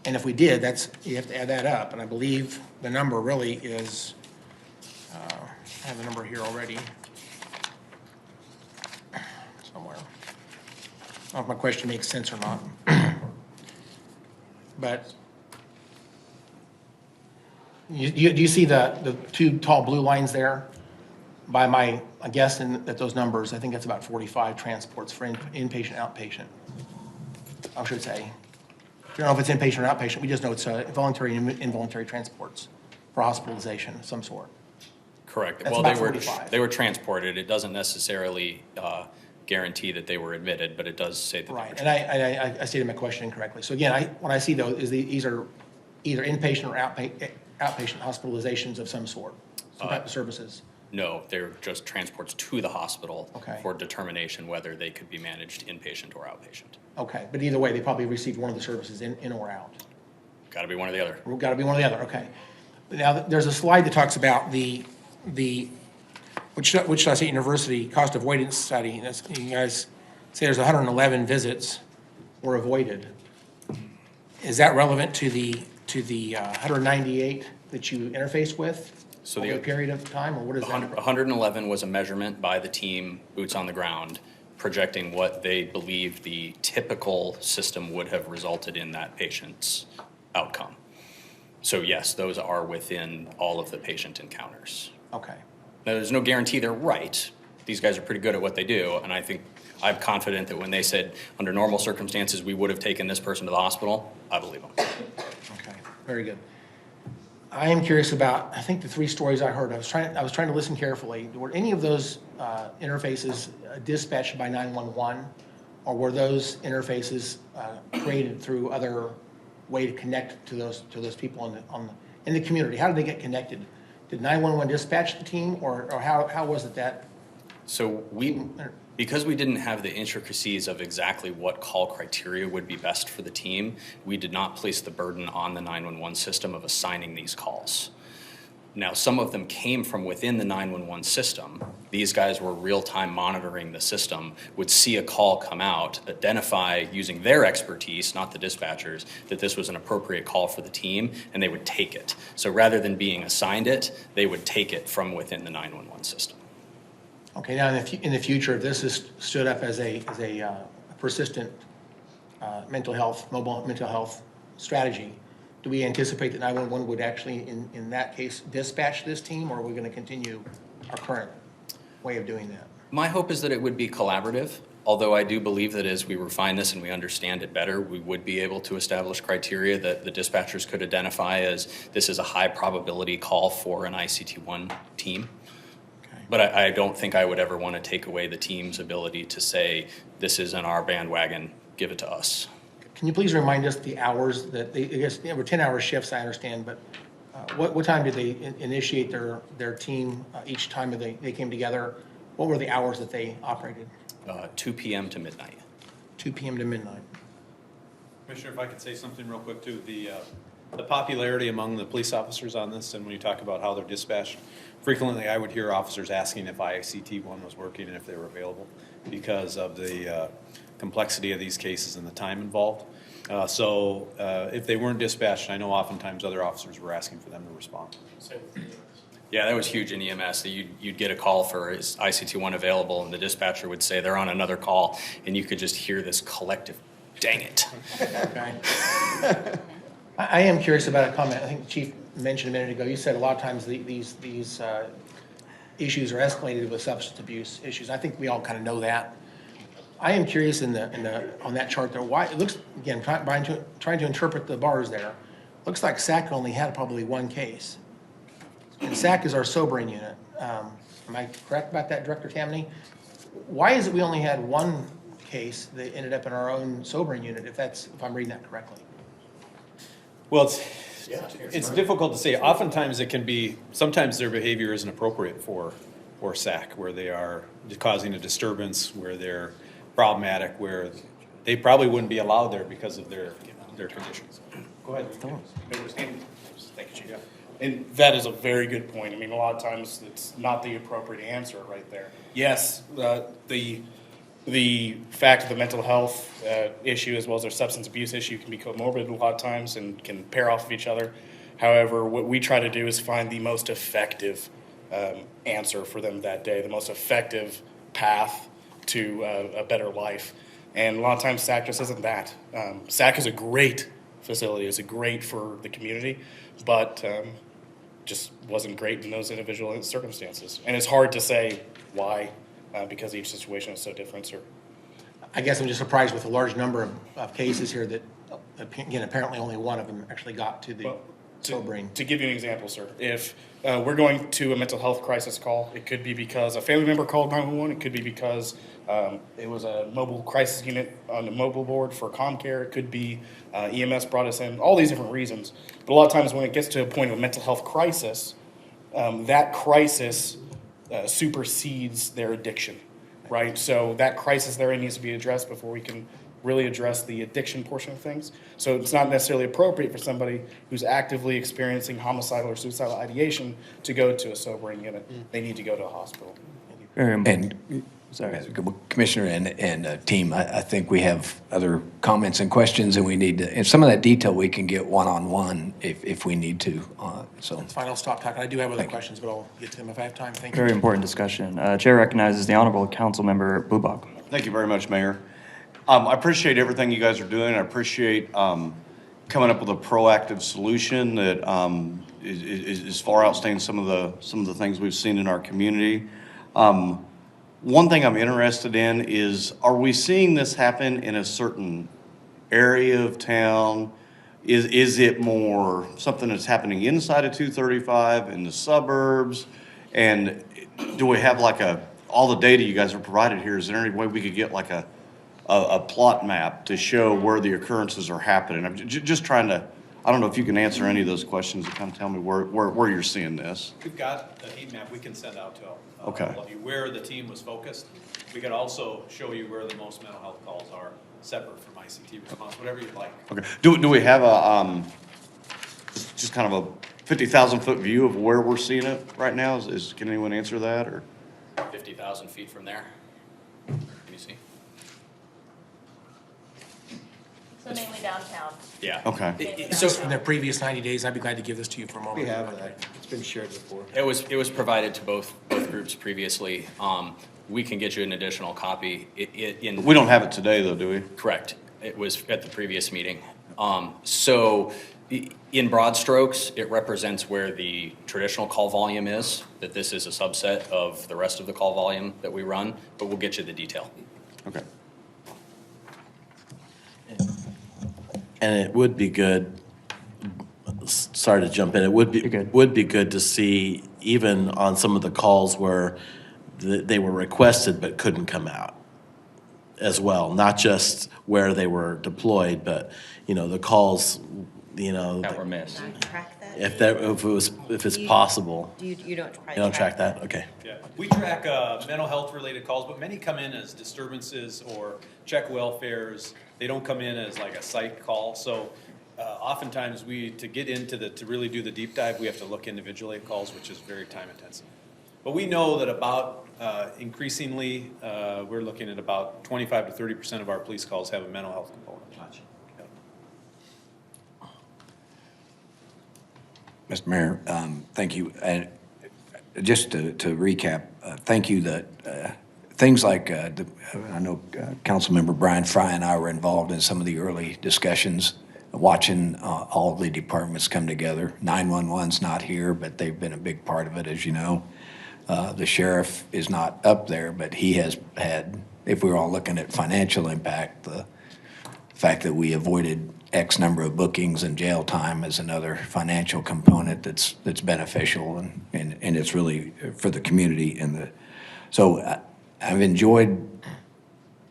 And if we did, you have to add that up, and I believe the number really is, I have the number here already somewhere. I don't know if my question makes sense or not. But do you see the two tall blue lines there? By my guess at those numbers, I think that's about 45 transports for inpatient, outpatient, I should say. We don't know if it's inpatient or outpatient. We just know it's voluntary and involuntary transports for hospitalization of some sort. Correct. That's Well, about they were 45. they were transported. It doesn't necessarily guarantee that they were admitted, but it does say that. Right, and I stated my question incorrectly. So again, what I see though is these are either inpatient or outpatient hospitalizations of some sort, some type of services. No, they're just transports to the hospital Okay. for determination whether they could be managed inpatient or outpatient. Okay, but either way, they probably received one of the services in or out. Got to be one or the other. Got to be one or the other, okay. Now, there's a slide that talks about the Wichita State University cost avoidance study. And you guys say there's 111 visits were avoided. Is that relevant to the 198 that you interfaced with over a period of time, or what is that? 111 was a measurement by the team, boots on the ground, projecting what they believed the typical system would have resulted in that patient's outcome. So yes, those are within all of the patient encounters. Okay. Now, there's no guarantee they're right. These guys are pretty good at what they do, and I'm confident that when they said, under normal circumstances, we would have taken this person to the hospital, I believe them. Okay, very good. I am curious about, I think the 3 stories I heard, I was trying to listen carefully. Were any of those interfaces dispatched by 911, or were those interfaces created through other way to connect to those people in the community? How did they get connected? Did 911 dispatch the team, or how was it that? So because we didn't have the intricacies of exactly what call criteria would be best for the team, we did not place the burden on the 911 system of assigning these calls. Now, some of them came from within the 911 system. These guys were real-time monitoring the system, would see a call come out, identify using their expertise, not the dispatchers, that this was an appropriate call for the team, and they would take it. So rather than being assigned it, they would take it from within the 911 system. Okay, now in the future, if this is stood up as a persistent mobile mental health strategy, do we anticipate that 911 would actually, in that case, dispatch this team, or are we going to continue our current way of doing that? My hope is that it would be collaborative, although I do believe that as we refine this and we understand it better, we would be able to establish criteria that the dispatchers could identify as this is a high probability call for an ICT-1 team. But I don't think I would ever want to take away the team's ability to say, this is in our bandwagon, give it to us. Can you please remind us the hours that I guess they were 10-hour shifts, I understand, but what time did they initiate their team each time they came together? What were the hours that they operated? 2 p.m. to midnight. 2 p.m. to midnight. Commissioner, if I could say something real quick too, the popularity among the police officers on this, and when you talk about how they're dispatched, frequently I would hear officers asking if ICT-1 was working and if they were available because of the complexity of these cases and the time involved. So if they weren't dispatched, I know oftentimes other officers were asking for them to respond. Yeah, that was huge in EMS. That you'd get a call for is ICT-1 available, and the dispatcher would say they're on another call, and you could just hear this collective, dang it. Okay. I am curious about a comment. I think the Chief mentioned a minute ago. You said a lot of times these issues are escalated with substance abuse issues. I think we all kind of know that. I am curious on that chart there, why, it looks, again, trying to interpret the bars there. Looks like SAC only had probably one case. And SAC is our sobering unit. Am I correct about that, Director Tammany? Why is it we only had one case that ended up in our own sobering unit, if I'm reading that correctly? Well, it's difficult to say. Oftentimes it can be, sometimes their behavior isn't appropriate for SAC, where they are causing a disturbance, where they're problematic, where they probably wouldn't be allowed there because of their conditions. Go ahead. Thank you, Chief. And that is a very good point. I mean, a lot of times it's not the appropriate answer right there. Yes, the fact of the mental health issue as well as their substance abuse issue can be comorbid a lot of times and can pair off of each other. However, what we try to do is find the most effective answer for them that day, the most effective path to a better life. And a lot of times SAC just isn't that. SAC is a great facility, it's great for the community, but just wasn't great in those individual circumstances. And it's hard to say why, because each situation is so different, sir. I guess I'm just surprised with the large number of cases here that, again, apparently only one of them actually got to the sobering. To give you an example, sir, if we're going to a mental health crisis call, it could be because a family member called 911, it could be because it was a mobile crisis unit on the mobile board for ComCare, it could be EMS brought us in, all these different reasons. But a lot of times when it gets to a point of a mental health crisis, that crisis supersedes their addiction, right? So that crisis there needs to be addressed before we can really address the addiction portion of things. So it's not necessarily appropriate for somebody who's actively experiencing homicidal or suicidal ideation to go to a sobering unit. They need to go to a hospital. And Commissioner and team, I think we have other comments and questions, and we need to, and some of that detail we can get one-on-one if we need to. So That's fine, I'll stop talking. I do have other questions, but I'll get to them if I have time. Thank you. Very important discussion. Chair recognizes the Honorable Council Member Bubach. Thank you very much, Mayor. I appreciate everything you guys are doing. I appreciate coming up with a proactive solution that is far outstanding some of the things we've seen in our community. One thing I'm interested in is, are we seeing this happen in a certain area of town? Is it more something that's happening inside of 235 in the suburbs? And do we have like all the data you guys have provided here, is there any way we could get like a plot map to show where the occurrences are happening? I'm just trying to, I don't know if you can answer any of those questions and kind of tell me where you're seeing this. We've got a heat map we can send out to Okay. all of you where the team was focused. We could also show you where the most mental health calls are separate from ICT response, whatever you'd like. Okay. Do we have just kind of a 50,000 foot view of where we're seeing it right now? Can anyone answer that, or? 50,000 feet from there. Can you see? So mainly downtown. Yeah. Okay. So in the previous 90 days, I'd be glad to give this to you for a moment. we have that. It's been shared before. It was provided to both groups previously. We can get you an additional copy. We don't have it today, though, do we? Correct. It was at the previous meeting. So in broad strokes, it represents where the traditional call volume is, that this is a subset of the rest of the call volume that we run, but we'll get you the detail. Okay. And it would be good, sorry to jump in, it would be good to see even on some of the calls where they were requested but couldn't come out as well, not just where they were deployed, but, the calls, That were missed. if it's possible. You don't You don't track that? Okay. Yeah, we track mental health related calls, but many come in as disturbances or check welfares. They don't come in as like a psych call. So oftentimes to get into to really do the deep dive, we have to look individually at calls, which is very time intensive. But we know that about increasingly, we're looking at about 25 to 30% of our police calls have a mental health component. Mr. Mayor, thank you. And just to recap, thank you that things like, I know Councilmember Brian Fry and I were involved in some of the early discussions, watching all the departments come together. 911's not here, but they've been a big part of it, as you know. The sheriff is not up there, but he has had if we were all looking at financial impact, the fact that we avoided X number of bookings and jail time is another financial component that's beneficial, and it's really for the community. So I've enjoyed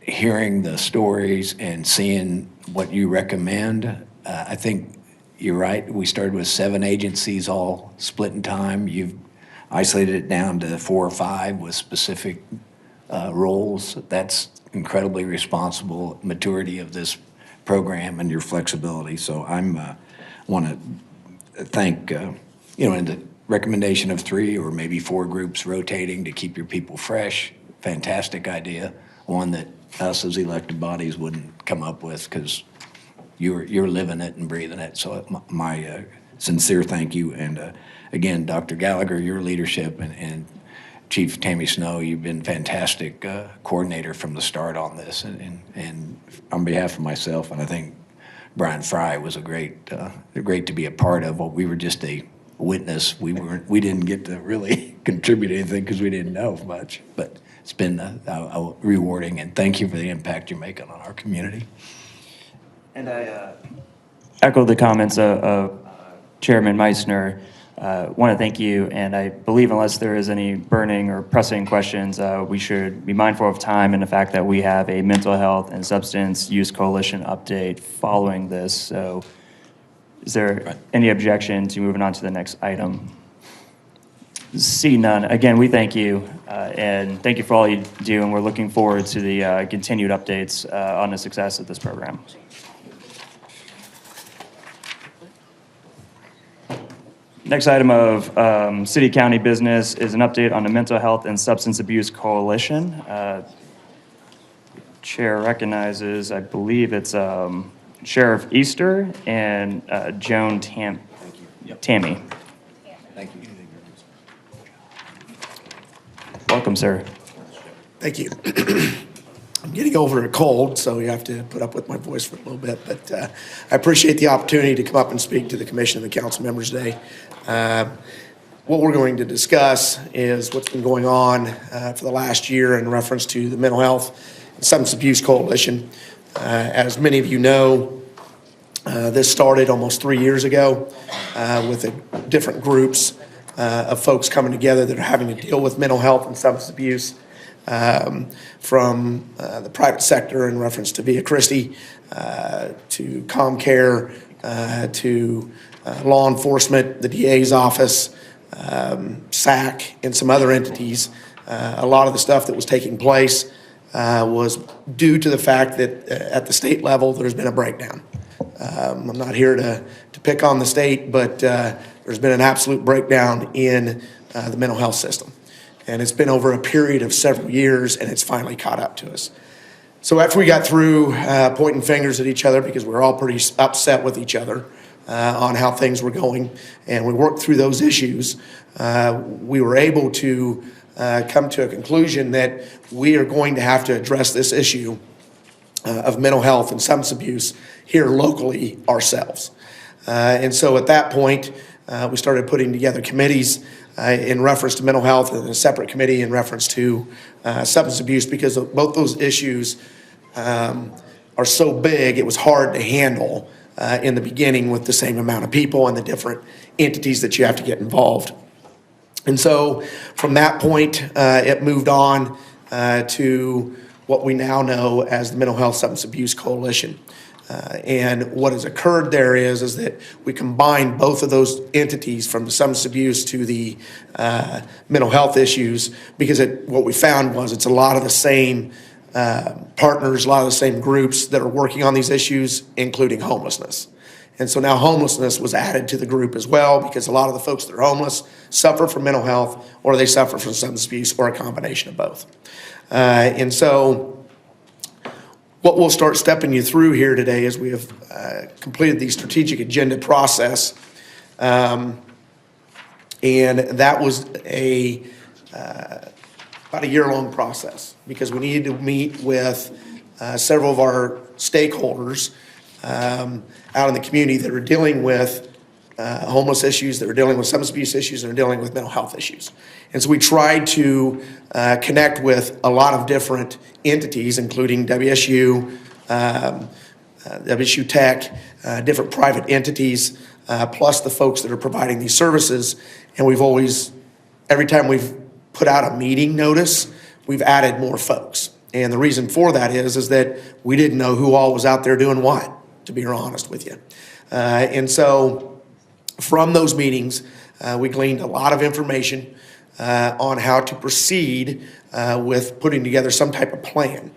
hearing the stories and seeing what you recommend. I think you're right. We started with 7 agencies all split in time. You've isolated it down to 4 or 5 with specific roles. That's incredibly responsible maturity of this program and your flexibility. So want to thank, in the recommendation of 3 or maybe 4 groups rotating to keep your people fresh. Fantastic idea. One that us as elected bodies wouldn't come up with, because you're living it and breathing it. So my sincere thank you. And again, Dr. Gallagher, your leadership, and Chief Tammy Snow, you've been fantastic coordinator from the start on this. And on behalf of myself, and I think Brian Fry was great to be a part of. Well, we were just a witness. We didn't get to really contribute anything because we didn't know much. But it's been rewarding, and thank you for the impact you're making on our community. And I echo the comments of Chairman Meissner. Want to thank you, and I believe unless there is any burning or pressing questions, we should be mindful of time and the fact that we have a mental health and substance use coalition update following this. So is there any objection to moving on to the next item? See none. Again, we thank you, and thank you for all you do, and we're looking forward to the continued updates on the success of this program. Next item of city-county business is an update on the Mental Health and Substance Abuse Coalition. Chair recognizes, I believe it's Sheriff Easter and Joan Tammy. Thank you. Welcome, sir. Thank you. I'm getting over a cold, so you have to put up with my voice for a little bit, but I appreciate the opportunity to come up and speak to the commission and the council members today. What we're going to discuss is what's been going on for the last year in reference to the Mental Health and Substance Abuse Coalition. As many of you know, this started almost 3 years ago with different groups of folks coming together that are having to deal with mental health and substance abuse, from the private sector in reference to Via Christi, to ComCare, to law enforcement, the DA's office, SAC, and some other entities. A lot of the stuff that was taking place was due to the fact that at the state level there's been a breakdown. I'm not here to pick on the state, but there's been an absolute breakdown in the mental health system. And it's been over a period of several years, and it's finally caught up to us. So after we got through pointing fingers at each other, because we're all pretty upset with each other on how things were going, and we worked through those issues, we were able to come to a conclusion that we are going to have to address this issue of mental health and substance abuse here locally ourselves. And so at that point, we started putting together committees in reference to mental health, and a separate committee in reference to substance abuse, because both those issues are so big, it was hard to handle in the beginning with the same amount of people and the different entities that you have to get involved. And so from that point, it moved on to what we now know as the Mental Health Substance Abuse Coalition. And what has occurred there is that we combined both of those entities, from the substance abuse to the mental health issues, because what we found was it's a lot of the same partners, a lot of the same groups that are working on these issues, including homelessness. And so now homelessness was added to the group as well, because a lot of the folks that are homeless suffer from mental health, or they suffer from substance abuse, or a combination of both. And so what we'll start stepping you through here today is we have completed the strategic agenda process. And that was about a year-long process, because we needed to meet with several of our stakeholders out in the community that are dealing with homeless issues, that are dealing with substance abuse issues, and are dealing with mental health issues. And so we tried to connect with a lot of different entities, including WSU, WSU Tech, different private entities, plus the folks that are providing these services. And we've always, every time we've put out a meeting notice, we've added more folks. And the reason for that is that we didn't know who all was out there doing what, to be honest with you. And so from those meetings, we gleaned a lot of information on how to proceed with putting together some type of plan.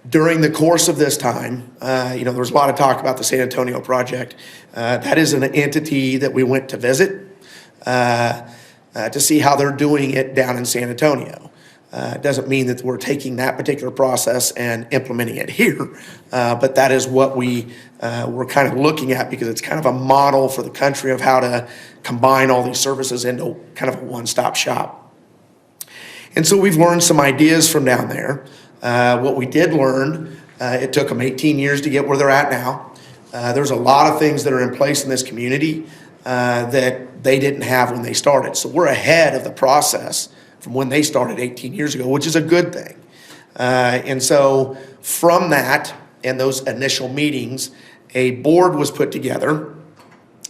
During the course of this time, there was a lot of talk about the San Antonio project. That is an entity that we went to visit to see how they're doing it down in San Antonio. It doesn't mean that we're taking that particular process and implementing it here, but that is what we were kind of looking at, because it's kind of a model for the country of how to combine all these services into kind of a one-stop shop. And so we've learned some ideas from down there. What we did learn, it took them 18 years to get where they're at now. There's a lot of things that are in place in this community that they didn't have when they started. So we're ahead of the process from when they started 18 years ago, which is a good thing. And so from that and those initial meetings, a board was put together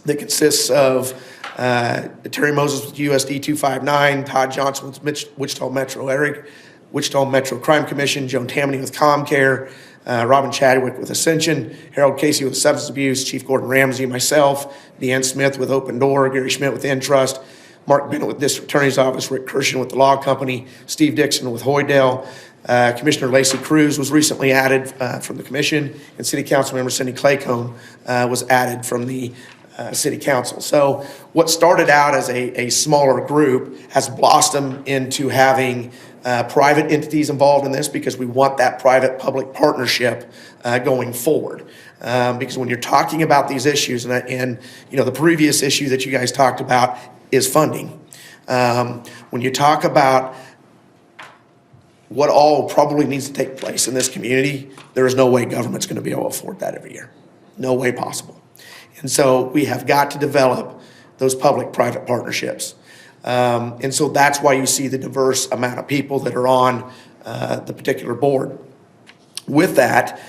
that consists of Terry Moses with USD 259, Todd Johnson with Wichita Metro Crime Commission, Joan Tammany with ComCare, Robin Chadwick with Ascension, Harold Casey with Substance Abuse, Chief Gordon Ramsey, myself, Deanne Smith with Open Door, Gary Schmidt with Entrust, Mark Bennett with District Attorney's Office, Rick Kirshen with the Law Company, Steve Dixon with Hoydale. Commissioner Lacey Cruz was recently added from the commission, and City Council member Cindy Claycomb was added from the City Council. So what started out as a smaller group has blossomed into having private entities involved in this, because we want that private-public partnership going forward. Because when you're talking about these issues, and the previous issue that you guys talked about is funding. When you talk about what all probably needs to take place in this community, there is no way government's going to be able to afford that every year. No way possible. And so we have got to develop those public-private partnerships. And so that's why you see the diverse amount of people that are on the particular board. With that,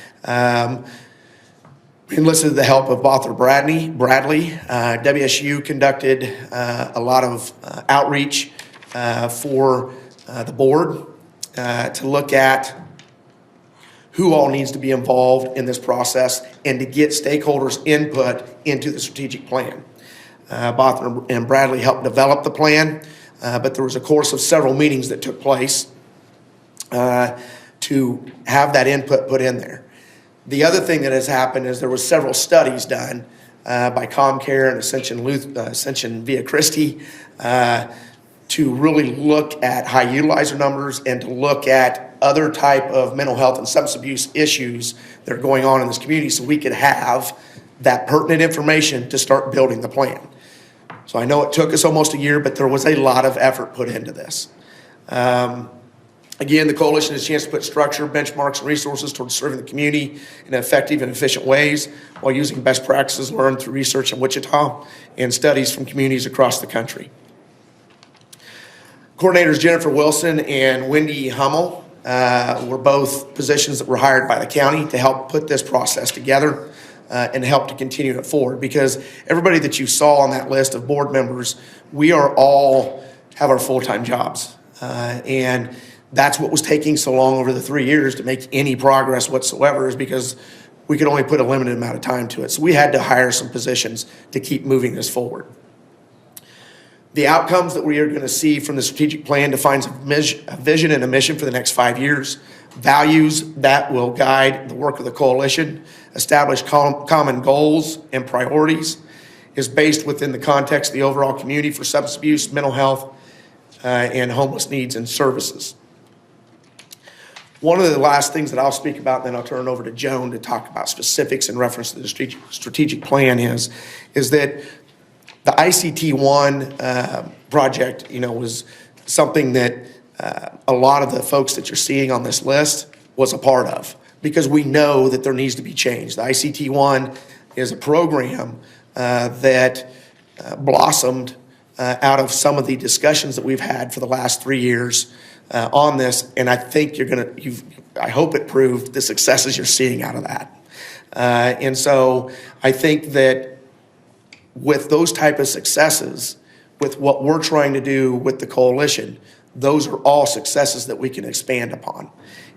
we enlisted the help of Author Bradley. WSU conducted a lot of outreach for the board to look at who all needs to be involved in this process and to get stakeholders' input into the strategic plan. Author and Bradley helped develop the plan, but there was a course of several meetings that took place to have that input put in there. The other thing that has happened is there was several studies done by ComCare and Ascension Via Christi to really look at high utilizer numbers and to look at other type of mental health and substance abuse issues that are going on in this community, so we could have that pertinent information to start building the plan. So I know it took us almost a year, but there was a lot of effort put into this. Again, the coalition has a chance to put structure, benchmarks, and resources towards serving the community in effective and efficient ways while using best practices learned through research in Wichita and studies from communities across the country. Coordinators Jennifer Wilson and Wendy Hummel were both positions that were hired by the county to help put this process together and help to continue it forward, because everybody that you saw on that list of board members, we are all have our full-time jobs. And that's what was taking so long over the 3 years to make any progress whatsoever, is because we could only put a limited amount of time to it. So we had to hire some positions to keep moving this forward. The outcomes that we are going to see from the strategic plan defines a vision and a mission for the next 5 years, values that will guide the work of the coalition, establish common goals and priorities, is based within the context of the overall community for substance abuse, mental health, and homeless needs and services. One of the last things that I'll speak about, and then I'll turn it over to Joan to talk about specifics in reference to the strategic plan is that the ICT-1 project, was something that a lot of the folks that you're seeing on this list was a part of, because we know that there needs to be change. The ICT-1 is a program that blossomed out of some of the discussions that we've had for the last 3 years on this, and I think I hope it proved the successes you're seeing out of that. And so I think that with those type of successes, with what we're trying to do with the coalition, those are all successes that we can expand upon.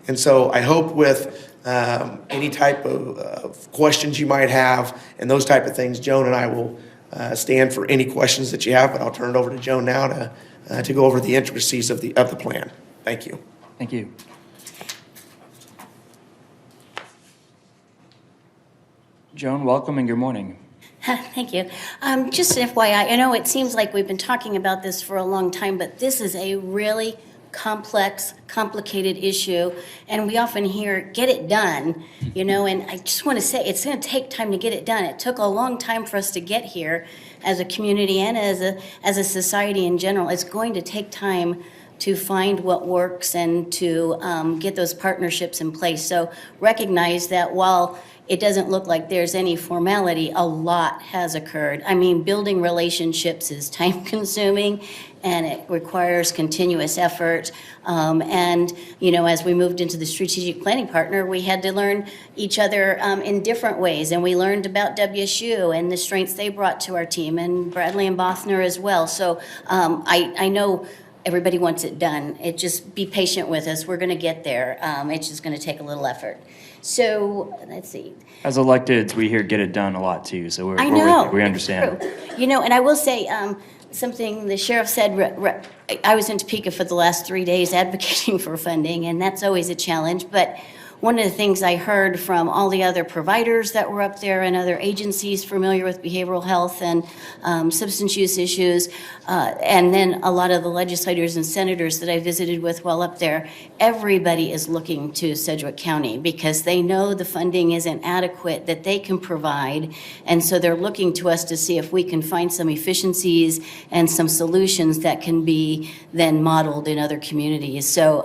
And so I hope with any type of questions you might have and those type of things, Joan and I will stand for any questions that you have, but I'll turn it over to Joan now to go over the intricacies of the plan. Thank you. Thank you. Joan, welcome and good morning. Thank you. Just an FYI, I know it seems like we've been talking about this for a long time, but this is a really complex, complicated issue, and we often hear, get it done, and I just want to say, it's going to take time to get it done. It took a long time for us to get here as a community and as a society in general. It's going to take time to find what works and to get those partnerships in place. So recognize that while it doesn't look like there's any formality, a lot has occurred. I mean, building relationships is time consuming and it requires continuous effort. And, as we moved into the strategic planning partner, we had to learn each other in different ways. And we learned about WSU and the strengths they brought to our team, and Bradley and Bothner as well. So I know everybody wants it done. Just be patient with us. We're going to get there. It's just going to take a little effort. So let's see. As electeds, we hear "get it done" a lot too, so I know. we understand. True. And I will say something the sheriff said. I was in Topeka for the last 3 days advocating for funding, and that's always a challenge. But one of the things I heard from all the other providers that were up there and other agencies familiar with behavioral health and substance use issues, and then a lot of the legislators and senators that I visited with while up there, everybody is looking to Sedgwick County because they know the funding isn't adequate that they can provide, and so they're looking to us to see if we can find some efficiencies and some solutions that can be then modeled in other communities. So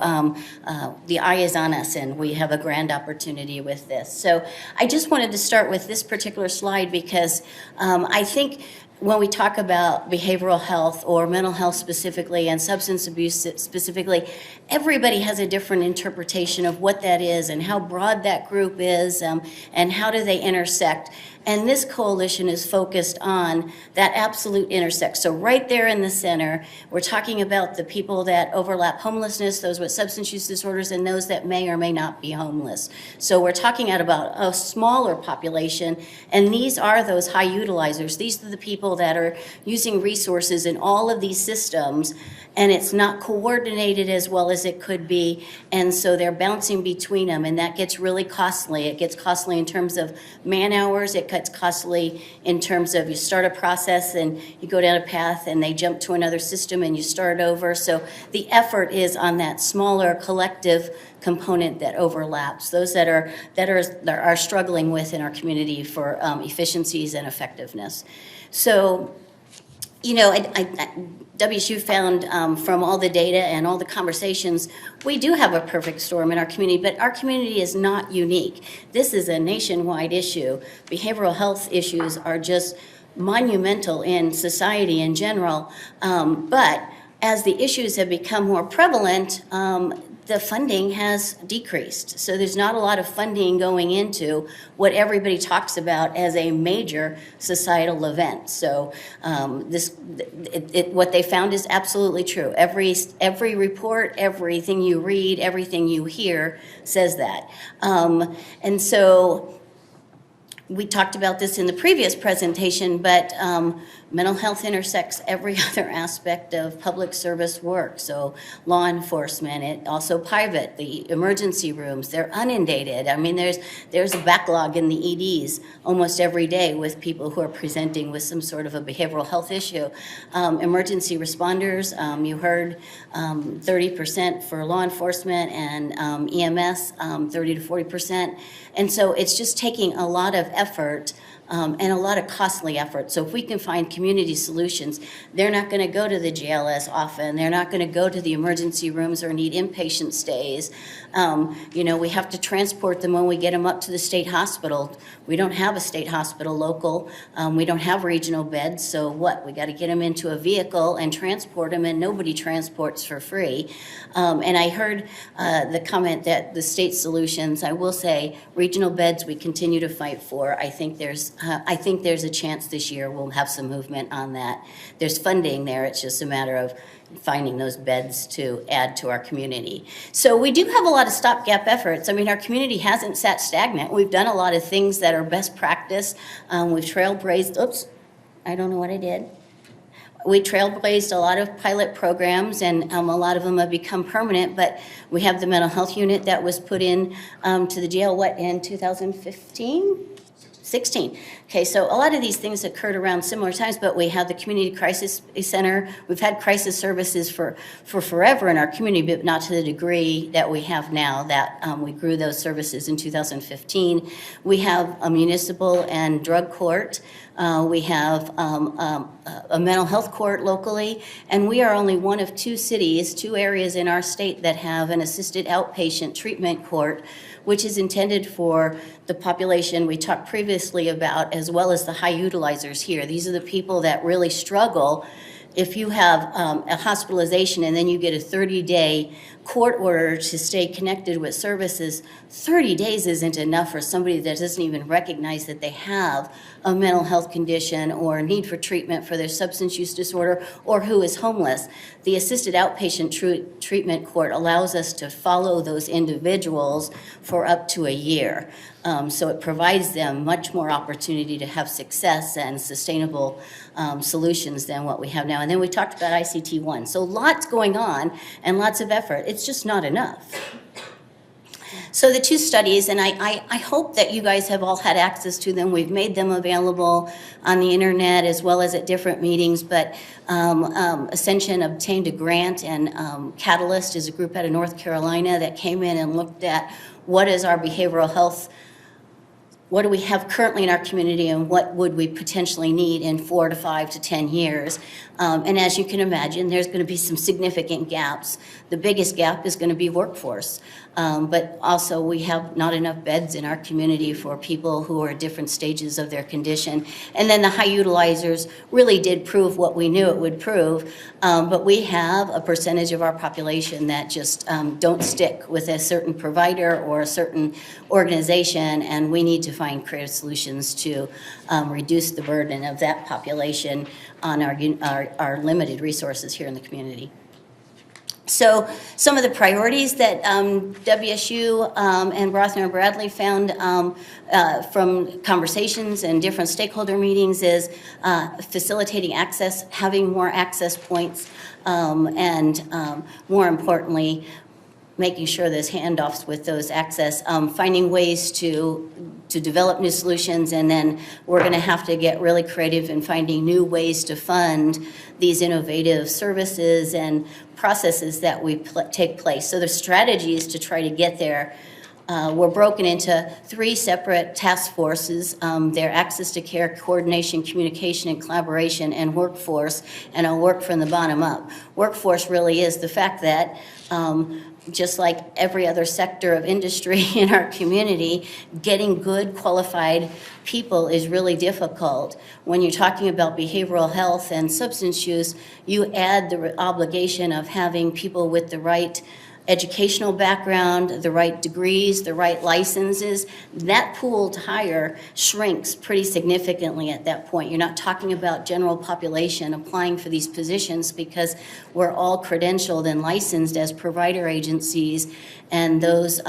the eye is on us, and we have a grand opportunity with this. So I just wanted to start with this particular slide because I think when we talk about behavioral health or mental health specifically and substance abuse specifically, everybody has a different interpretation of what that is and how broad that group is and how do they intersect. And this coalition is focused on that absolute intersect. So right there in the center, we're talking about the people that overlap homelessness, those with substance use disorders, and those that may or may not be homeless. So we're talking about a smaller population, and these are those high utilizers. These are the people that are using resources in all of these systems, and it's not coordinated as well as it could be, and so they're bouncing between them, and that gets really costly. It gets costly in terms of man hours. It gets costly in terms of you start a process and you go down a path and they jump to another system and you start over. So the effort is on that smaller collective component that overlaps, those that are struggling with in our community for efficiencies and effectiveness. So, WSU found from all the data and all the conversations, we do have a perfect storm in our community, but our community is not unique. This is a nationwide issue. Behavioral health issues are just monumental in society in general, but as the issues have become more prevalent, the funding has decreased. So there's not a lot of funding going into what everybody talks about as a major societal event. So what they found is absolutely true. Every report, everything you read, everything you hear says that. And so we talked about this in the previous presentation, but mental health intersects every other aspect of public service work. So law enforcement, it also private, the emergency rooms, they're inundated. I mean, there's a backlog in the EDs almost every day with people who are presenting with some sort of a behavioral health issue. Emergency responders, you heard 30% for law enforcement and EMS, 30 to 40%. And so it's just taking a lot of effort and a lot of costly effort. So if we can find community solutions, they're not going to go to the JLS often. They're not going to go to the emergency rooms or need inpatient stays. We have to transport them when we get them up to the state hospital. We don't have a state hospital local. We don't have regional beds. So what? We got to get them into a vehicle and transport them, and nobody transports for free. And I heard the comment that the state solutions, I will say, regional beds we continue to fight for. I think there's a chance this year we'll have some movement on that. There's funding there. It's just a matter of finding those beds to add to our community. So we do have a lot of stopgap efforts. I mean, our community hasn't sat stagnant. We've done a lot of things that are best practice. We've trailblazed, I don't know what I did. We trailblazed a lot of pilot programs, and a lot of them have become permanent, but we have the mental health unit that was put in to the jail, in 2015? 16. Okay, so a lot of these things occurred around similar times, but we have the Community Crisis Center. We've had crisis services for forever in our community, but not to the degree that we have now, that we grew those services in 2015. We have a municipal and drug court. We have a mental health court locally, and we are only one of two areas in our state that have an assisted outpatient treatment court, which is intended for the population we talked previously about, as well as the high utilizers here. These are the people that really struggle. If you have a hospitalization and then you get a 30-day court order to stay connected with services, 30 days isn't enough for somebody that doesn't even recognize that they have a mental health condition or need for treatment for their substance use disorder, or who is homeless. The assisted outpatient treatment court allows us to follow those individuals for up to a year. So it provides them much more opportunity to have success and sustainable solutions than what we have now. And then we talked about ICT-1. So lots going on and lots of effort. It's just not enough. So the two studies, and I hope that you guys have all had access to them. We've made them available on the internet as well as at different meetings, but Ascension obtained a grant, and Catalyst is a group out of North Carolina that came in and looked at what is our behavioral health, what do we have currently in our community, and what would we potentially need in 4 to 5 to 10 years. And as you can imagine, there's going to be some significant gaps. The biggest gap is going to be workforce. But also we have not enough beds in our community for people who are at different stages of their condition. And then the high utilizers really did prove what we knew it would prove. But we have a percentage of our population that just don't stick with a certain provider or a certain organization, and we need to find creative solutions to reduce the burden of that population on our limited resources here in the community. So some of the priorities that WSU and Rothner and Bradley found from conversations and different stakeholder meetings is facilitating access, having more access points, and more importantly, making sure there's handoffs with those access, finding ways to develop new solutions, and then we're going to have to get really creative in finding new ways to fund these innovative services and processes that we take place. So the strategies to try to get there were broken into 3 separate task forces. They're access to care, coordination, communication, and collaboration, and workforce, and I'll work from the bottom up. Workforce really is the fact that just like every other sector of industry in our community, getting good qualified people is really difficult. When you're talking about behavioral health and substance use, you add the obligation of having people with the right educational background, the right degrees, the right licenses. That pool to hire shrinks pretty significantly at that point. You're not talking about general population applying for these positions because we're all credentialed and licensed as provider agencies, and those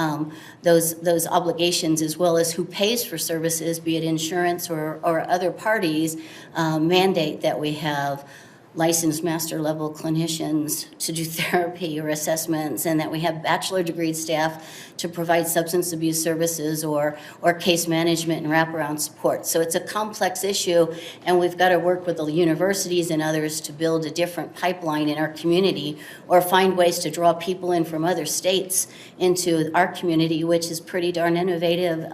obligations, as well as who pays for services, be it insurance or other parties, mandate that we have licensed master level clinicians to do therapy or assessments, and that we have bachelor degree staff to provide substance abuse services or case management and wraparound support. So it's a complex issue, and we've got to work with the universities and others to build a different pipeline in our community, or find ways to draw people in from other states into our community, which is pretty darn innovative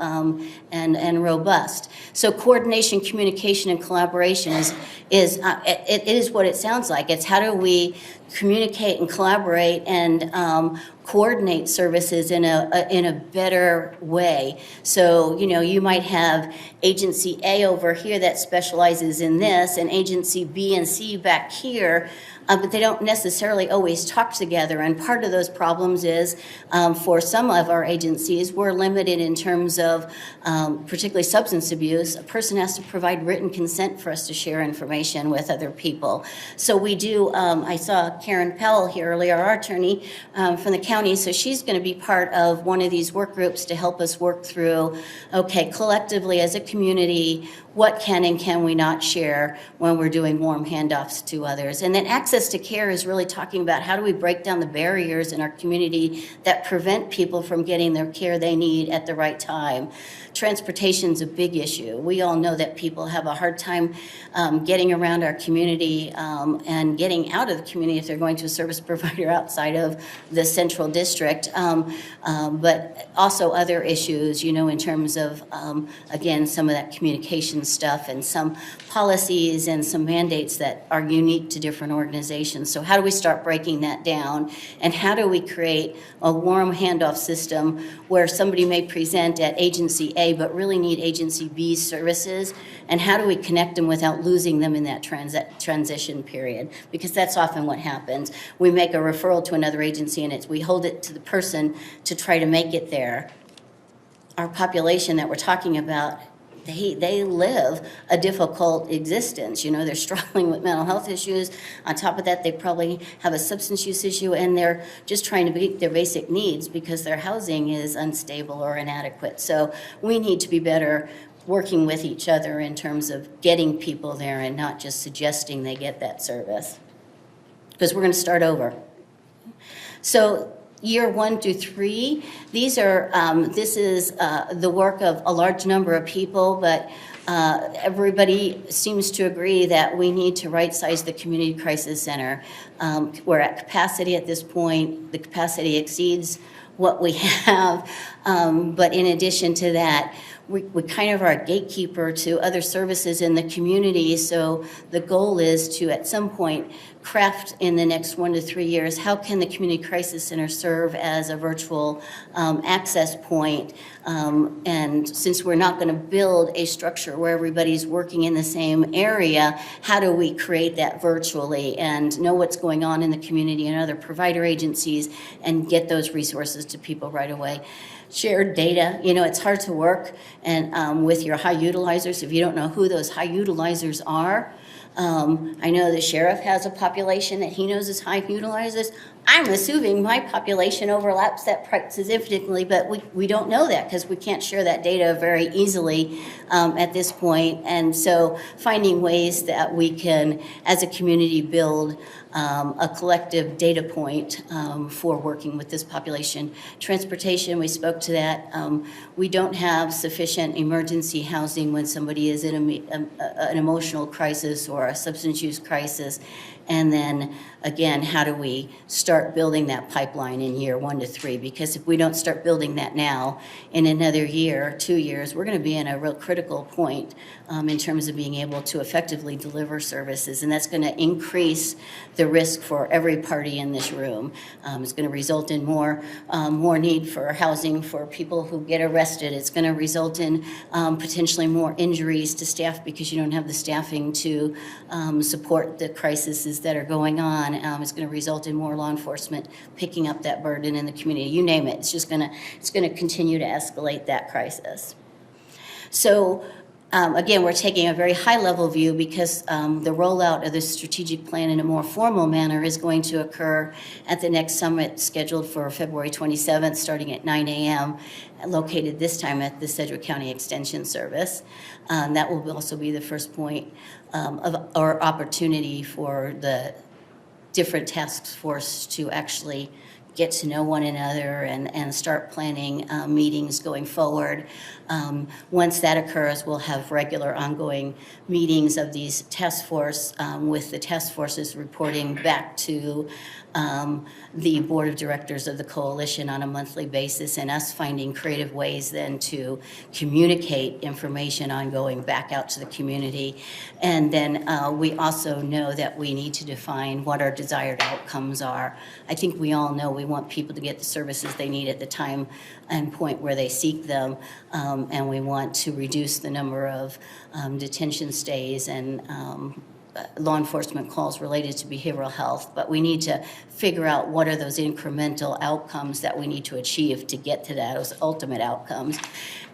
and robust. So coordination, communication, and collaboration is what it sounds like. It's how do we communicate and collaborate and coordinate services in a better way. So, you might have agency A over here that specializes in this, and agency B and C back here, but they don't necessarily always talk together. And part of those problems is, for some of our agencies, we're limited in terms of, particularly substance abuse. A person has to provide written consent for us to share information with other people. So we do, I saw Karen Powell here earlier, our attorney from the county, so she's going to be part of one of these work groups to help us work through, okay, collectively as a community, what can and can we not share when we're doing warm handoffs to others. And then access to care is really talking about how do we break down the barriers in our community that prevent people from getting their care they need at the right time. Transportation's a big issue. We all know that people have a hard time getting around our community and getting out of the community if they're going to a service provider outside of the central district, but also other issues, in terms of, again, some of that communication stuff and some policies and some mandates that are unique to different organizations. So how do we start breaking that down, and how do we create a warm handoff system where somebody may present at agency A but really need agency B's services, and how do we connect them without losing them in that transition period? Because that's often what happens. We make a referral to another agency and we hold it to the person to try to make it there. Our population that we're talking about, they live a difficult existence. They're struggling with mental health issues. On top of that, they probably have a substance use issue, and they're just trying to meet their basic needs because their housing is unstable or inadequate. So we need to be better working with each other in terms of getting people there and not just suggesting they get that service, because we're going to start over. So year 1 through 3, this is the work of a large number of people, but everybody seems to agree that we need to right-size the Community Crisis Center. We're at capacity at this point. The capacity exceeds what we have, but in addition to that, we kind of are a gatekeeper to other services in the community. So the goal is to, at some point, craft in the next 1 to 3 years, how can the Community Crisis Center serve as a virtual access point? And since we're not going to build a structure where everybody's working in the same area, how do we create that virtually and know what's going on in the community and other provider agencies and get those resources to people right away? Shared data, it's hard to work and with your high utilizers if you don't know who those high utilizers are. I know the sheriff has a population that he knows is high utilizers. I'm assuming my population overlaps that significantly, but we don't know that because we can't share that data very easily at this point. And so finding ways that we can, as a community, build a collective data point for working with this population. Transportation, we spoke to that. We don't have sufficient emergency housing when somebody is in an emotional crisis or a substance use crisis. And then, again, how do we start building that pipeline in year 1 to 3? Because if we don't start building that now, in another year, 2 years, we're going to be in a real critical point in terms of being able to effectively deliver services. And that's going to increase the risk for every party in this room. It's going to result in more need for housing for people who get arrested. It's going to result in potentially more injuries to staff because you don't have the staffing to support the crises that are going on. It's going to result in more law enforcement picking up that burden in the community. You name it. It's going to continue to escalate that crisis. So Again, we're taking a very high-level view because the rollout of this strategic plan in a more formal manner is going to occur at the next summit scheduled for February 27th, starting at 9 a.m., located this time at the Sedgwick County Extension Service. That will also be the first point or opportunity for the different task force to actually get to know one another and start planning meetings going forward. Once that occurs, we'll have regular ongoing meetings of these task force with the task forces reporting back to the board of directors of the coalition on a monthly basis, and us finding creative ways then to communicate information ongoing back out to the community. And then we also know that we need to define what our desired outcomes are. I think we all know we want people to get the services they need at the time and point where they seek them, and we want to reduce the number of detention stays and law enforcement calls related to behavioral health, but we need to figure out what are those incremental outcomes that we need to achieve to get to those ultimate outcomes.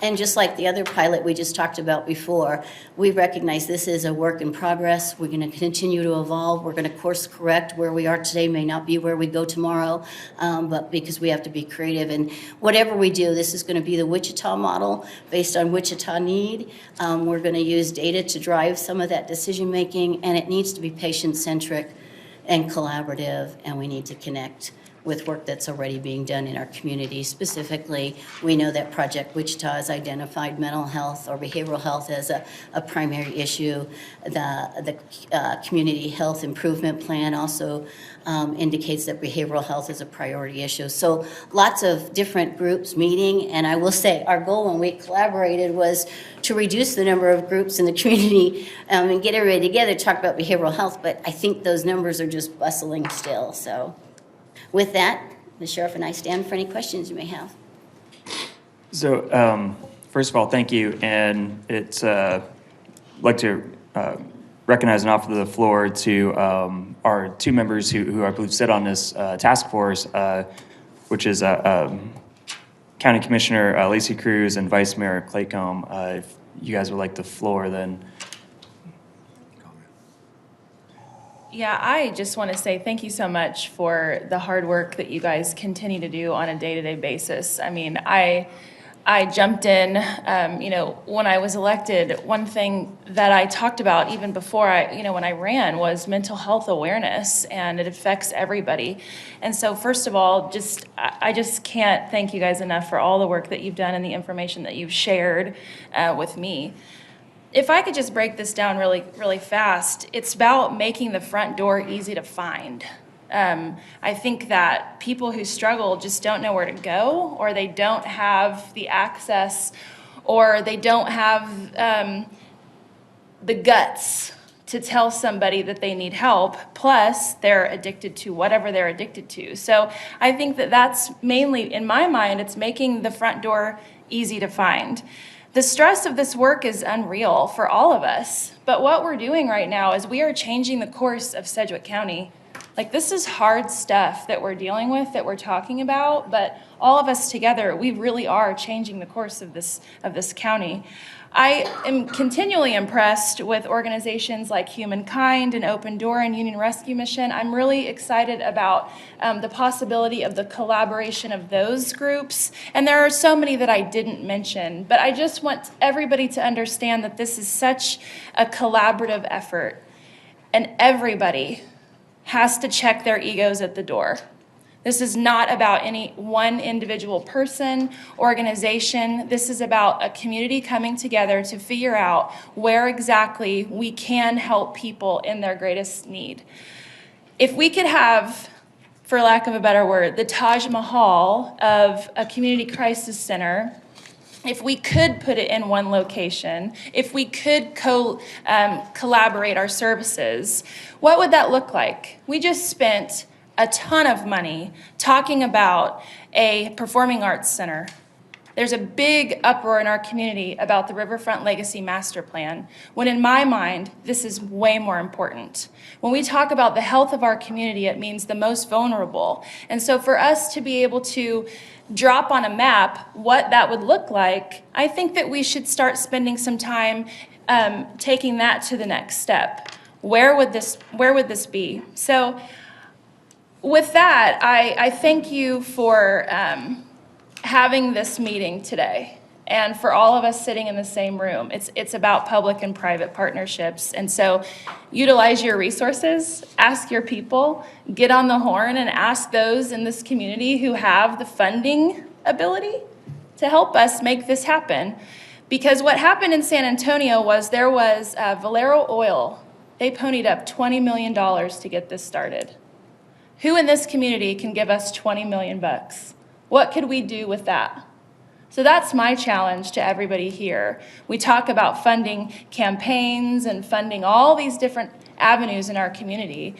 And just like the other pilot we just talked about before, we recognize this is a work in progress. We're going to continue to evolve. We're going to course correct. Where we are today may not be where we go tomorrow, but because we have to be creative. And whatever we do, this is going to be the Wichita model based on Wichita need. We're going to use data to drive some of that decision making, and it needs to be patient-centric and collaborative, and we need to connect with work that's already being done in our community. Specifically, we know that Project Wichita has identified mental health or behavioral health as a primary issue. The Community Health Improvement Plan also indicates that behavioral health is a priority issue. So lots of different groups meeting, and I will say our goal when we collaborated was to reduce the number of groups in the community and get everybody together to talk about behavioral health, but I think those numbers are just bustling still. So with that, the sheriff and I stand for any questions you may have. So, first of all, thank you, and it's I'd like to recognize and offer the floor to our two members who I believe sit on this task force, which is County Commissioner Lacey Cruz and Vice Mayor Claycomb. If you guys would like the floor, then. Yeah, I just want to say thank you so much for the hard work that you guys continue to do on a day-to-day basis. I mean, I jumped in, when I was elected, one thing that I talked about even before when I ran was mental health awareness, and it affects everybody. And so first of all, I just can't thank you guys enough for all the work that you've done and the information that you've shared with me. If I could just break this down really, really fast, it's about making the front door easy to find. I think that people who struggle just don't know where to go, or they don't have the access, or they don't have the guts to tell somebody that they need help, plus they're addicted to whatever they're addicted to. So I think that that's mainly, in my mind, it's making the front door easy to find. The stress of this work is unreal for all of us, but what we're doing right now is we are changing the course of Sedgwick County. Like, this is hard stuff that we're dealing with, that we're talking about, but all of us together, we really are changing the course of this county. I am continually impressed with organizations like Humankind and Open Door and Union Rescue Mission. I'm really excited about the possibility of the collaboration of those groups. And there are so many that I didn't mention, but I just want everybody to understand that this is such a collaborative effort, and everybody has to check their egos at the door. This is not about any one individual person, organization. This is about a community coming together to figure out where exactly we can help people in their greatest need. If we could have, for lack of a better word, the Taj Mahal of a community crisis center, if we could put it in one location, if we could collaborate our services, what would that look like? We just spent a ton of money talking about a performing arts center. There's a big uproar in our community about the Riverfront Legacy Master Plan, when in my mind, this is way more important. When we talk about the health of our community, it means the most vulnerable. And so for us to be able to drop on a map what that would look like, I think that we should start spending some time taking that to the next step. Where would this be? So with that, I thank you for having this meeting today and for all of us sitting in the same room. It's about public and private partnerships. And so utilize your resources, ask your people, get on the horn and ask those in this community who have the funding ability to help us make this happen. Because what happened in San Antonio was there was Valero Oil. They ponied up $20 million to get this started. Who in this community can give us 20 million bucks? What could we do with that? So that's my challenge to everybody here. We talk about funding campaigns and funding all these different avenues in our community.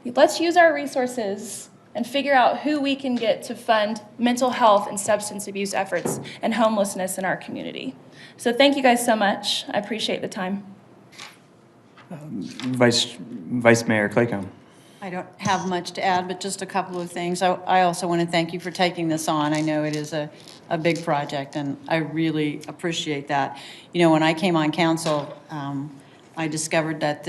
Let's use our resources and figure out who we can get to fund mental health and substance abuse efforts and homelessness in our community. So thank you guys so much. I appreciate the time. Vice Mayor Claycomb. I don't have much to add, but just a couple of things. I also want to thank you for taking this on. I know it is a big project, and I really appreciate that. You know, when I came on council, I discovered that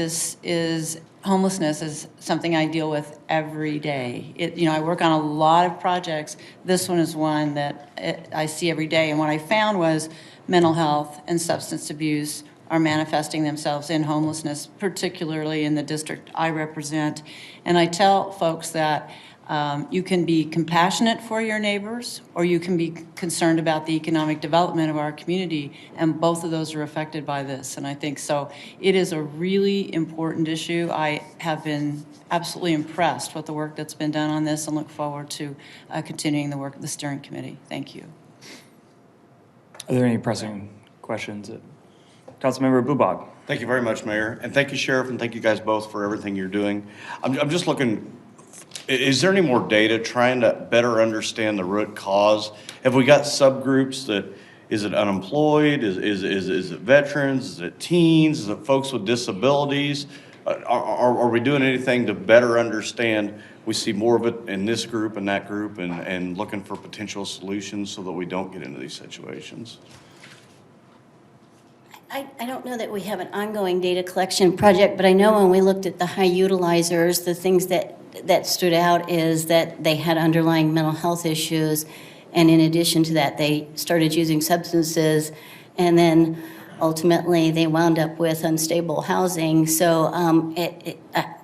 homelessness is something I deal with every day. I work on a lot of projects. This one is one that I see every day, and what I found was mental health and substance abuse are manifesting themselves in homelessness, particularly in the district I represent. And I tell folks that you can be compassionate for your neighbors, or you can be concerned about the economic development of our community, and both of those are affected by this. And I think so it is a really important issue. I have been absolutely impressed with the work that's been done on this and look forward to continuing the work of the steering committee. Thank you. Are there any pressing questions? Councilmember Bubag. Thank you very much, Mayor, and thank you, Sheriff, and thank you guys both for everything you're doing. I'm just looking, is there any more data trying to better understand the root cause? Have we got subgroups that, is it unemployed, is it veterans, is it teens, is it folks with disabilities? Are we doing anything to better understand? We see more of it in this group and that group, and looking for potential solutions so that we don't get into these situations. I don't know that we have an ongoing data collection project, but I know when we looked at the high utilizers, the things that stood out is that they had underlying mental health issues, and in addition to that, they started using substances, and then ultimately they wound up with unstable housing. So I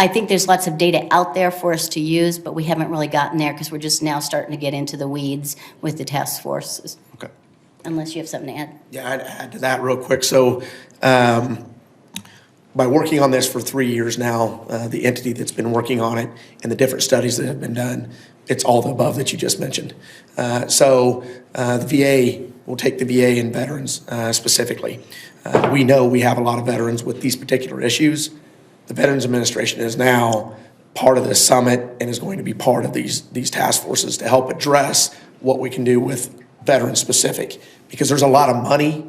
think there's lots of data out there for us to use, but we haven't really gotten there because we're just now starting to get into the weeds with the task forces. Okay. Unless you have something to add. Yeah, I'd add to that real quick. So by working on this for 3 years now, the entity that's been working on it and the different studies that have been done, it's all the above that you just mentioned. So the VA, we'll take the VA and veterans specifically. We know we have a lot of veterans with these particular issues. The Veterans Administration is now part of this summit and is going to be part of these task forces to help address what we can do with veteran specific, because there's a lot of money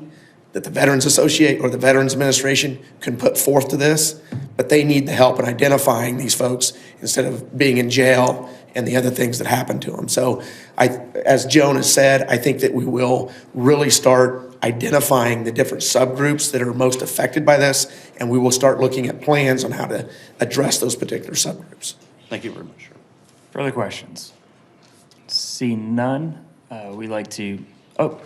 that the Veterans Association or the Veterans Administration can put forth to this, but they need the help in identifying these folks instead of being in jail and the other things that happen to them. So as Joan has said, I think that we will really start identifying the different subgroups that are most affected by this, and we will start looking at plans on how to address those particular subgroups. Thank you very much. Further questions? See none. We like to, of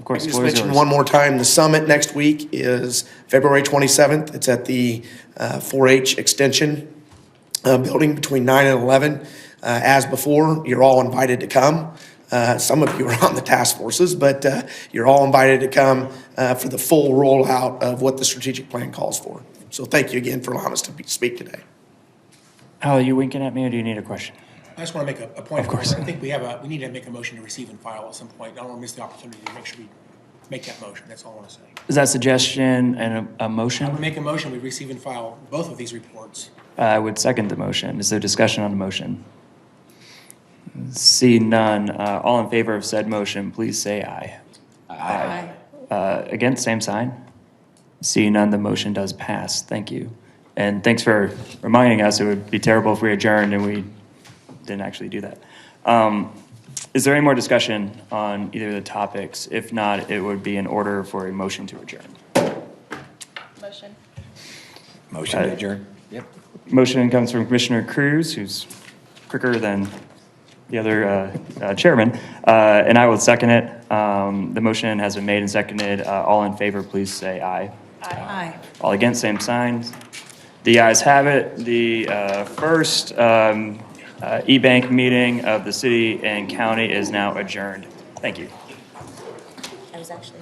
course. Just mention one more time, the summit next week is February 27th. It's at the 4-H Extension building between 9 and 11. As before, you're all invited to come. Some of you are on the task forces, but you're all invited to come for the full rollout of what the strategic plan calls for. So thank you again for allowing us to speak today. Al, are you winking at me, or do you need a question? I just want to make a point. Of course. I think we need to make a motion to receive and file at some point. I don't want to miss the opportunity to make sure we make that motion. That's all I want to say. Is that a suggestion and a motion? I would make a motion, we receive and file both of these reports. I would second the motion. Is there discussion on the motion? Seeing none, all in favor of said motion, please say aye. Aye. Against, same sign. Seeing none, the motion does pass. Thank you. And thanks for reminding us. It would be terrible if we adjourned and we didn't actually do that. Is there any more discussion on either of the topics? If not, it would be in order for a motion to adjourn. Motion. Motion to adjourn? Yep. Motion comes from Commissioner Cruz, who's quicker than the other chairman, and I will second it. The motion has been made and seconded. All in favor, please say aye. Aye. All against, same signs. The ayes have it. The first e-bank meeting of the city and county is now adjourned. Thank you. I was actually.